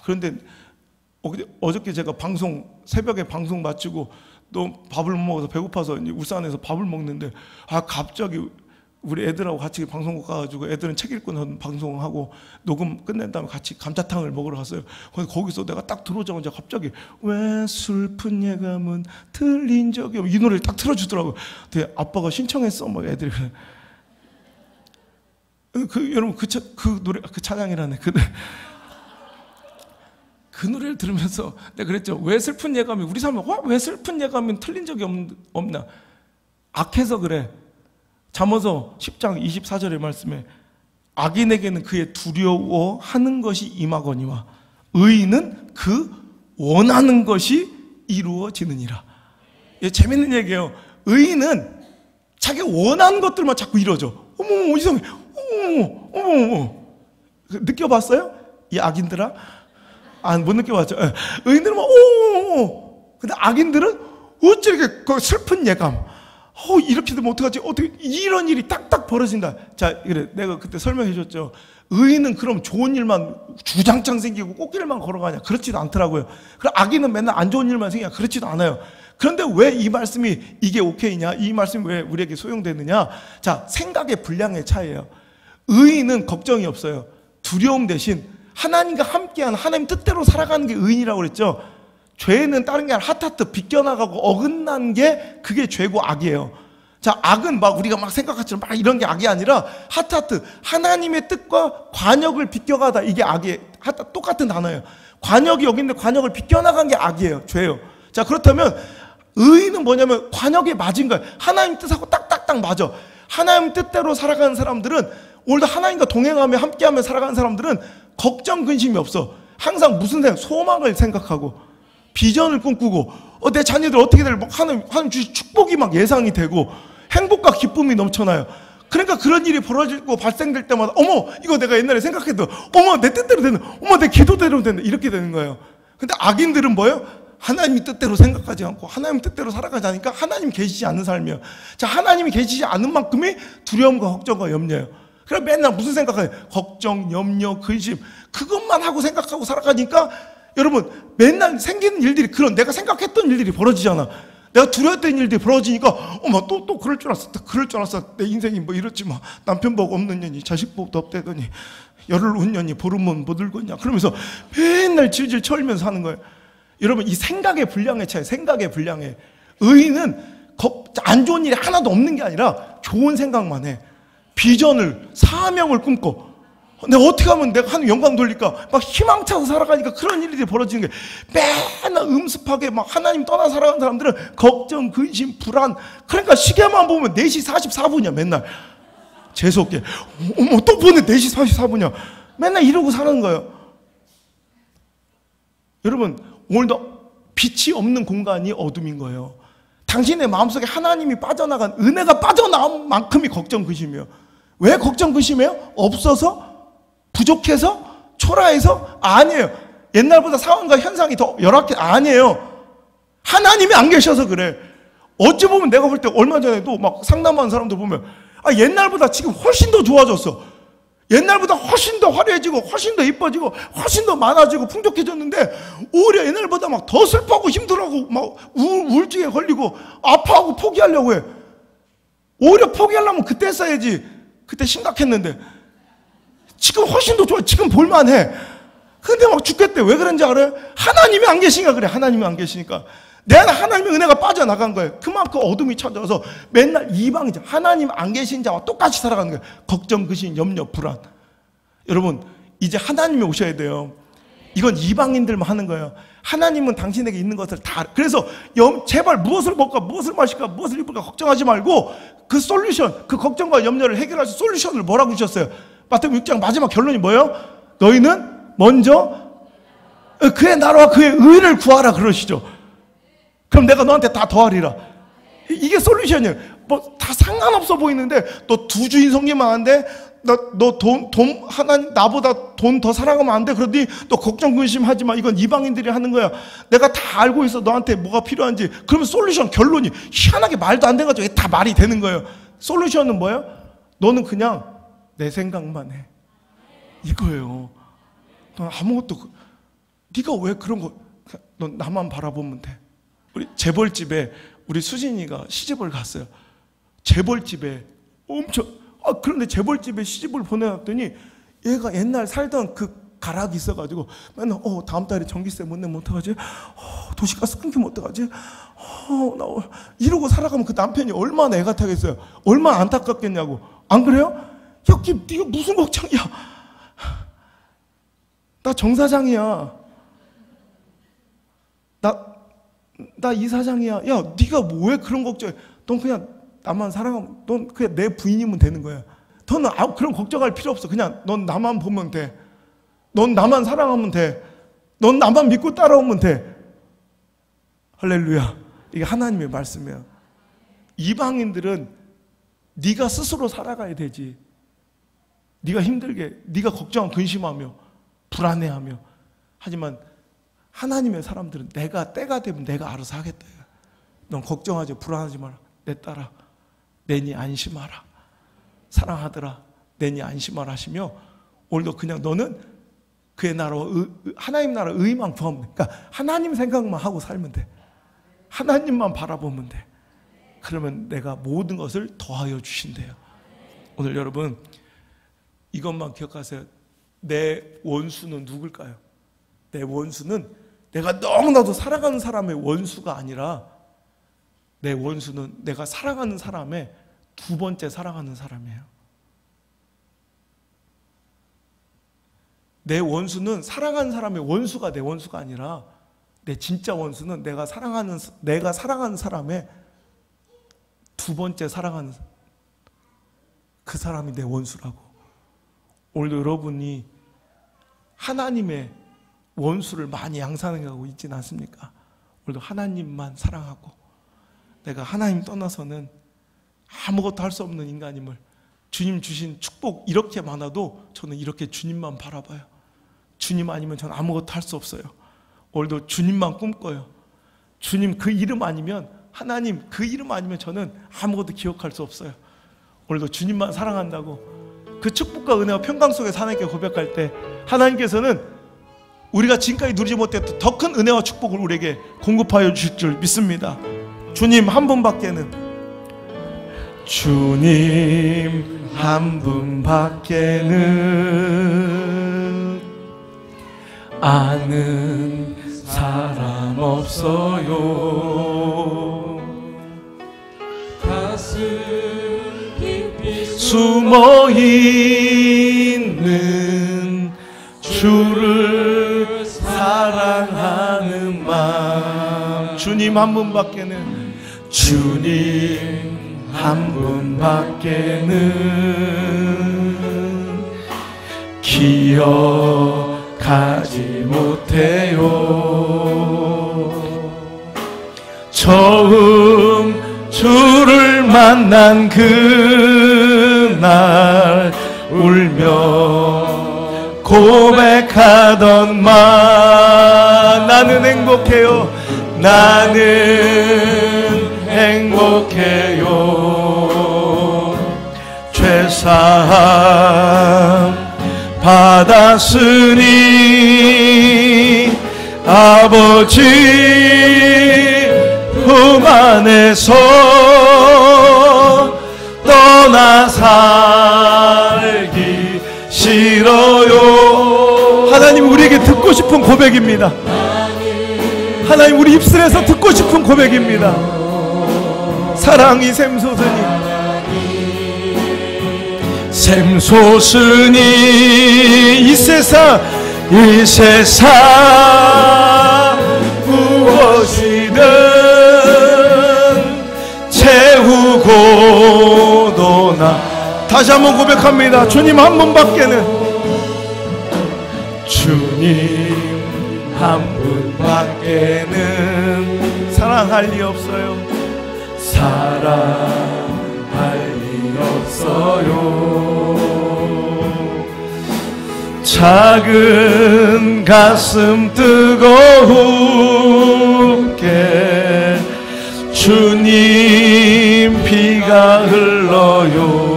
그런데 어저께 제가 새벽에 방송 마치고 또 밥을 못 먹어서 배고파서 울산에서 밥을 먹는데 갑자기 우리 애들하고 같이 방송국 가가지고, 애들은 책 읽고 방송하고 녹음 끝낸 다음에 같이 감자탕을 먹으러 갔어요. 거기서 내가 딱 들어오자마자 갑자기 왜 슬픈 예감은 틀린 적이 없나, 이 노래를 딱 틀어주더라고요. 근데 아빠가 신청했어, 뭐 애들이. 여러분 그 노래, 그 찬양이라네. 그 노래를 들으면서 내가 그랬죠. 왜 슬픈 예감이, 우리 삶에 왜 슬픈 예감은 틀린 적이 없나. 악해서 그래. 잠언서 10장 24절의 말씀에 악인에게는 그의 두려워하는 것이 임하거니와 의인은 그 원하는 것이 이루어지느니라. 재밌는 얘기예요. 의인은 자기가 원하는 것들만 자꾸 이루어져. 어머 이상해. 어머. 느껴봤어요? 이 악인들아? 못 느껴봤죠? 의인들은 막 근데 악인들은 어째 이렇게 그 슬픈 예감, 이렇게 되면 어떡하지? 어떻게 이런 일이 딱딱 벌어진다. 자, 그래, 내가 그때 설명해 줬죠. 의인은 그럼 좋은 일만 주장창 생기고 꽃길만 걸어가냐? 그렇지도 않더라고요. 그럼 악인은 맨날 안 좋은 일만 생기냐? 그렇지도 않아요. 그런데 왜 이 말씀이 이게 오케이냐? 이 말씀이 왜 우리에게 소용되느냐? 자, 생각의 분량의 차이예요. 의인은 걱정이 없어요. 두려움 대신 하나님과 함께한 하나님 뜻대로 살아가는 게 의인이라고 그랬죠. 죄는 다른 게 아니라 하타트, 비껴나가고 어긋난 게 그게 죄고 악이에요. 자, 악은 막 우리가 막 생각하처럼 막 이런 게 악이 아니라 하타트, 하나님의 뜻과 관역을 비껴가다, 이게 악이에요. 똑같은 단어예요. 관역이 여기 있는데 관역을 비껴나간 게 악이에요. 죄예요. 자, 그렇다면 의인은 뭐냐면 관역에 맞은 거예요. 하나님 뜻하고 딱딱딱 맞아. 하나님 뜻대로 살아가는 사람들은, 오늘도 하나님과 동행하며 함께하며 살아가는 사람들은 걱정, 근심이 없어. 항상 무슨 소망을 생각하고 비전을 꿈꾸고, 내 자녀들 어떻게 될, 하나님 주신 축복이 막 예상이 되고 행복과 기쁨이 넘쳐나요. 그러니까 그런 일이 벌어지고 발생될 때마다 어머, 이거 내가 옛날에 생각했던, 어머, 내 뜻대로 되는, 어머, 내 기도대로 되는, 이렇게 되는 거예요. 근데 악인들은 뭐예요? 하나님 뜻대로 생각하지 않고 하나님 뜻대로 살아가지 않으니까 하나님 계시지 않는 삶이에요. 자, 하나님이 계시지 않는 만큼이 두려움과 걱정과 염려예요. 그래 맨날 무슨 생각해요? 걱정, 염려, 근심, 그것만 하고 생각하고 살아가니까 여러분 맨날 생기는 일들이, 그런 내가 생각했던 일들이 벌어지잖아. 내가 두려웠던 일들이 벌어지니까 어머, 또 그럴 줄 알았어. 내 인생이 뭐 이렇지, 뭐 남편 복 없는 년이 자식 복도 없대더니 열을 운 년이 보름은 못 울겠냐, 그러면서 맨날 질질 철면서 하는 거예요. 여러분, 이 생각의 분량의 차이, 생각의 분량의. 의인은 안 좋은 일이 하나도 없는 게 아니라 좋은 생각만 해. 비전을, 사명을 꿈꿔. 내가 어떻게 하면 내가 하나님 영광 돌릴까? 막 희망차서 살아가니까 그런 일들이 벌어지는 게, 맨날 음습하게 막 하나님 떠나 살아가는 사람들은 걱정, 근심, 불안. 그러니까 시계만 보면 4시 44분이야 맨날. 재수없게 어머, 또 보네, 4시 44분이야 맨날 이러고 사는 거예요. 여러분, 오늘도 빛이 없는 공간이 어둠인 거예요. 당신의 마음속에 하나님이 빠져나간 은혜가 빠져나온 만큼이 걱정 근심이에요. 왜 걱정 근심이에요? 없어서? 부족해서? 초라해서? 아니에요. 옛날보다 상황과 현상이 더 열악해? 아니에요. 하나님이 안 계셔서 그래. 어찌 보면 내가 볼 때 얼마 전에도 막 상담하는 사람들 보면 옛날보다 지금 훨씬 더 좋아졌어. 옛날보다 훨씬 더 화려해지고 훨씬 더 이뻐지고 훨씬 더 많아지고 풍족해졌는데 오히려 옛날보다 막 더 슬퍼하고 힘들어하고 막 우울증에 걸리고 아파하고 포기하려고 해. 오히려 포기하려면 그때 했어야지. 그때 심각했는데 지금 훨씬 더 좋아. 지금 볼만해. 근데 막 죽겠대. 왜 그런지 알아요? 하나님이 안 계시니까 그래. 하나님이 안 계시니까. 내 안에 하나님의 은혜가 빠져나간 거예요. 그만큼 어둠이 찾아와서 맨날 이방이죠. 하나님 안 계신 자와 똑같이 살아가는 거예요. 걱정, 근심, 염려, 불안. 여러분 이제 하나님이 오셔야 돼요. 이건 이방인들만 하는 거예요. 하나님은 당신에게 있는 것을 다. 그래서 제발 무엇을 먹을까, 무엇을 마실까, 무엇을 입을까 걱정하지 말고 그 솔루션, 그 걱정과 염려를 해결할 수 솔루션을 뭐라고 주셨어요? 마태복음 6장 마지막 결론이 뭐예요? 너희는 먼저 그의 나라와 그의 의를 구하라 그러시죠. 그럼 내가 너한테 다 더하리라. 이게 솔루션이에요. 뭐 다 상관없어 보이는데 너 두 주인 섬기면 안 돼? 너 하나님 나보다 돈 더 사랑하면 안 돼? 그러더니 너 걱정 근심하지 마. 이건 이방인들이 하는 거야. 내가 다 알고 있어. 너한테 뭐가 필요한지. 그러면 솔루션 결론이 희한하게 말도 안 돼가지고 다 말이 되는 거예요. 솔루션은 뭐예요? 너는 그냥 내 생각만 해. 이거예요. 너 아무것도 네가 왜 그런 거? 넌 나만 바라보면 돼. 우리 재벌집에 우리 수진이가 시집을 갔어요. 재벌집에 엄청 그런데 재벌집에 시집을 보내놨더니 얘가 옛날 살던 그 가락이 있어가지고 맨날 다음 달에 전기세 못 내면 어떡하지? 도시가스 끊기면 어떡하지? 나 이러고 살아가면 그 남편이 얼마나 애가 타겠어요. 얼마나 안타깝겠냐고. 안 그래요? 야, 네가 무슨 걱정이야? 나 정사장이야. 나 이사장이야. 야, 네가 왜 그런 걱정해? 넌 그냥 나만 사랑하면, 넌 그냥 내 부인이면 되는 거야. 너는 그런 걱정할 필요 없어. 그냥 넌 나만 보면 돼. 넌 나만 사랑하면 돼. 넌 나만 믿고 따라오면 돼. 할렐루야. 이게 하나님의 말씀이에요. 이방인들은 네가 스스로 살아가야 되지. 네가 힘들게, 네가 걱정하고 근심하며 불안해하며. 하지만 하나님의 사람들은 내가 때가 되면 내가 알아서 하겠다. 넌 걱정하지 불안하지 마라. 내 딸아 내니 안심하라. 사랑하더라. 내니 안심하라 하시며 오늘도 그냥 너는 그의 나라와 하나님 나라 의만 구하면 돼. 그러니까 하나님 생각만 하고 살면 돼. 하나님만 바라보면 돼. 그러면 내가 모든 것을 더하여 주신대요. 오늘 여러분 이것만 기억하세요. 내 원수는 누굴까요? 내 원수는 내가 너무나도 사랑하는 사람의 원수가 아니라 내 원수는 내가 사랑하는 사람의 두 번째 사랑하는 사람이에요. 내 원수는 사랑하는 사람의 원수가 내 원수가 아니라 내 진짜 원수는 내가 사랑하는 사람의 두 번째 사랑하는 그 사람이 내 원수라고. 오늘도 여러분이 하나님의 원수를 많이 양산하고 있지는 않습니까? 오늘도 하나님만 사랑하고 내가 하나님 떠나서는 아무것도 할 수 없는 인간임을, 주님 주신 축복 이렇게 많아도 저는 이렇게 주님만 바라봐요. 주님 아니면 저는 아무것도 할 수 없어요. 오늘도 주님만 꿈꿔요. 주님 그 이름 아니면, 하나님 그 이름 아니면 저는 아무것도 기억할 수 없어요. 오늘도 주님만 사랑한다고 그 축복과 은혜와 평강 속에서 하나님께 고백할 때 하나님께서는 우리가 지금까지 누리지 못했던 더 큰 은혜와 축복을 우리에게 공급하여 주실 줄 믿습니다. 주님 한 분밖에는, 주님 한 분밖에는 아는 사람 없어요. 가슴 깊이 숨어 있는 주를 사랑하는 마음. 주님 한 분밖에는, 주님 한 분밖에는 기억하지 못해요. 처음 만난 그날 울며 고백하던 말 나는 행복해요. 나는 행복해요. 죄사함 받았으니 아버지 품 안에서 떠나 살기 싫어요. 하나님, 우리에게 듣고 싶은 고백입니다. 하나님, 우리 입술에서 듣고 싶은 고백입니다. 사랑이 샘솟으니 샘솟으니 이 세상 무엇이든 채우고도 나. 다시 한번 고백합니다. 주님 한 분밖에는, 주님 한 분밖에는 사랑할 리 없어요. 사랑할 리 없어요. 작은 가슴 뜨거우게 주님 피가 흘러요.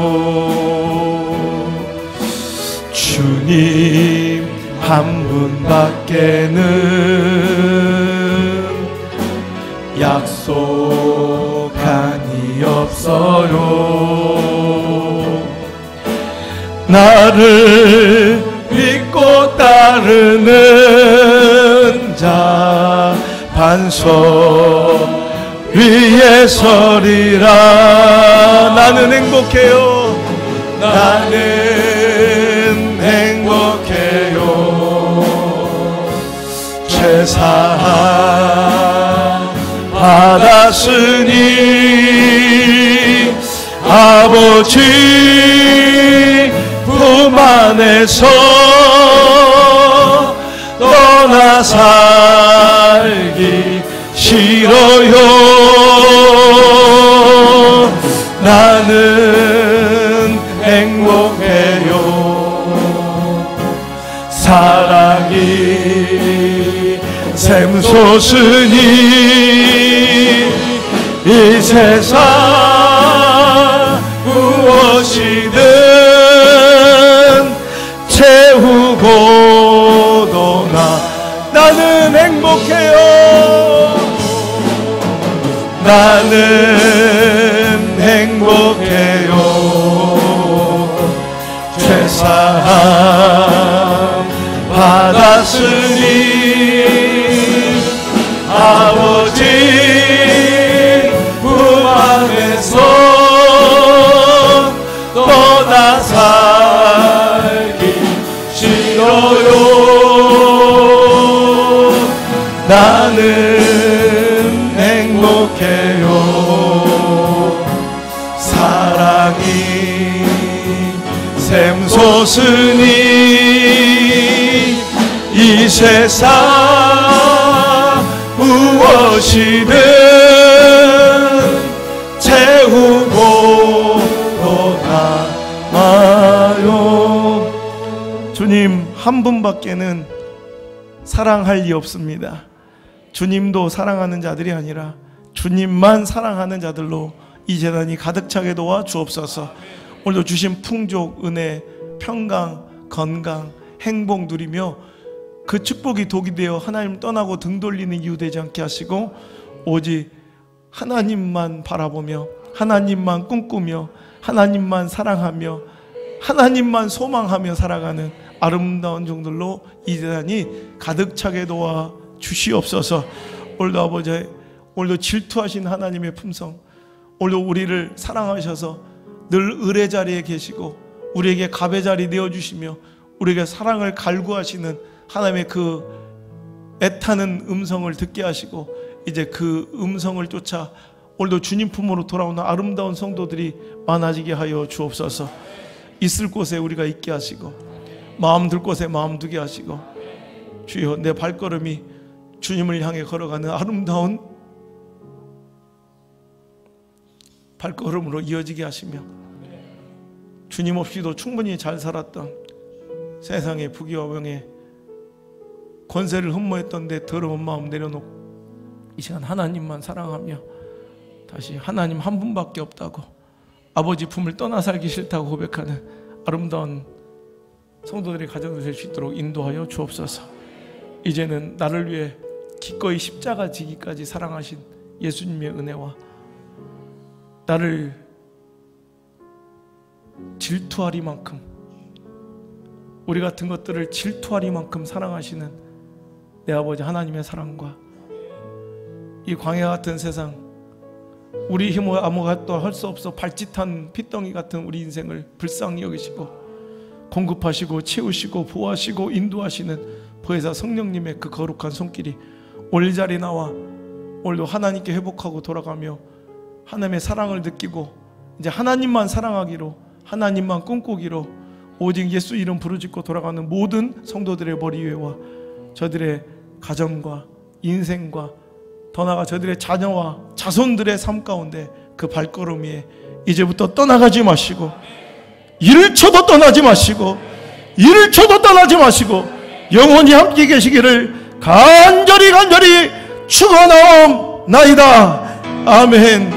주님 한 분밖에는 약속한이 없어요. 나를 믿고 따르는 자 반석 위에 서리라. 나는 행복해요. 나는 행복해요. 죄사함 받았으니 아버지 품 안에서 떠나 살기 싫어요. 나는 행복해요. 사랑이 샘솟으니 이 세상 무엇이든 채우고도 나는 행복해요. 나는 행복해요. 죄사함 받았으니 아버지 품 안에서 떠나 살기 싫어요. 나는 행복해요. 사랑이 샘솟으니 이 세상 무엇이든 채우고 남아요. 주님 한 분밖에는 사랑할 리 없습니다. 주님도 사랑하는 자들이 아니라 주님만 사랑하는 자들로 이 재단이 가득 차게 도와 주옵소서. 오늘도 주신 풍족, 은혜, 평강, 건강, 행복 누리며 그 축복이 독이 되어 하나님 떠나고 등 돌리는 이유 되지 않게 하시고 오직 하나님만 바라보며 하나님만 꿈꾸며 하나님만 사랑하며 하나님만 소망하며 살아가는 아름다운 종들로 이 재단이 가득 차게 도와 주시옵소서. 오늘도 아버지, 오늘도 질투하신 하나님의 품성, 오늘도 우리를 사랑하셔서 늘 의뢰 자리에 계시고 우리에게 갑의 자리 내어주시며 우리에게 사랑을 갈구하시는 하나님의 그 애타는 음성을 듣게 하시고 이제 그 음성을 쫓아 오늘도 주님 품으로 돌아오는 아름다운 성도들이 많아지게 하여 주옵소서. 있을 곳에 우리가 있게 하시고 마음 둘 곳에 마음 두게 하시고 주여 내 발걸음이 주님을 향해 걸어가는 아름다운 발걸음으로 이어지게 하시며 주님 없이도 충분히 잘 살았던 세상의 부귀와 명예 권세를 흠모했던데 더러운 마음 내려놓고 이 시간 하나님만 사랑하며 다시 하나님 한 분밖에 없다고 아버지 품을 떠나 살기 싫다고 고백하는 아름다운 성도들의 가정이 될 수 있도록 인도하여 주옵소서. 이제는 나를 위해 기꺼이 십자가 지기까지 사랑하신 예수님의 은혜와 나를 질투하리만큼 우리 같은 것들을 질투하리만큼 사랑하시는 내 아버지 하나님의 사랑과 이 광야 같은 세상 우리 힘으로 아무것도 할 수 없어 발짓한 핏덩이 같은 우리 인생을 불쌍히 여기시고 공급하시고 채우시고 보호하시고 인도하시는 보혜사 성령님의 그 거룩한 손길이 오늘 자리에 나와 오늘도 하나님께 회복하고 돌아가며 하나님의 사랑을 느끼고 이제 하나님만 사랑하기로 하나님만 꿈꾸기로 오직 예수 이름 부르짖고 돌아가는 모든 성도들의 머리 위에와 저들의 가정과 인생과 더 나아가 저들의 자녀와 자손들의 삶 가운데 그 발걸음 위에 이제부터 떠나가지 마시고 이를 쳐도 떠나지 마시고 이를 쳐도 떠나지 마시고 영원히 함께 계시기를 간절히 축원하옵나이다. 아멘.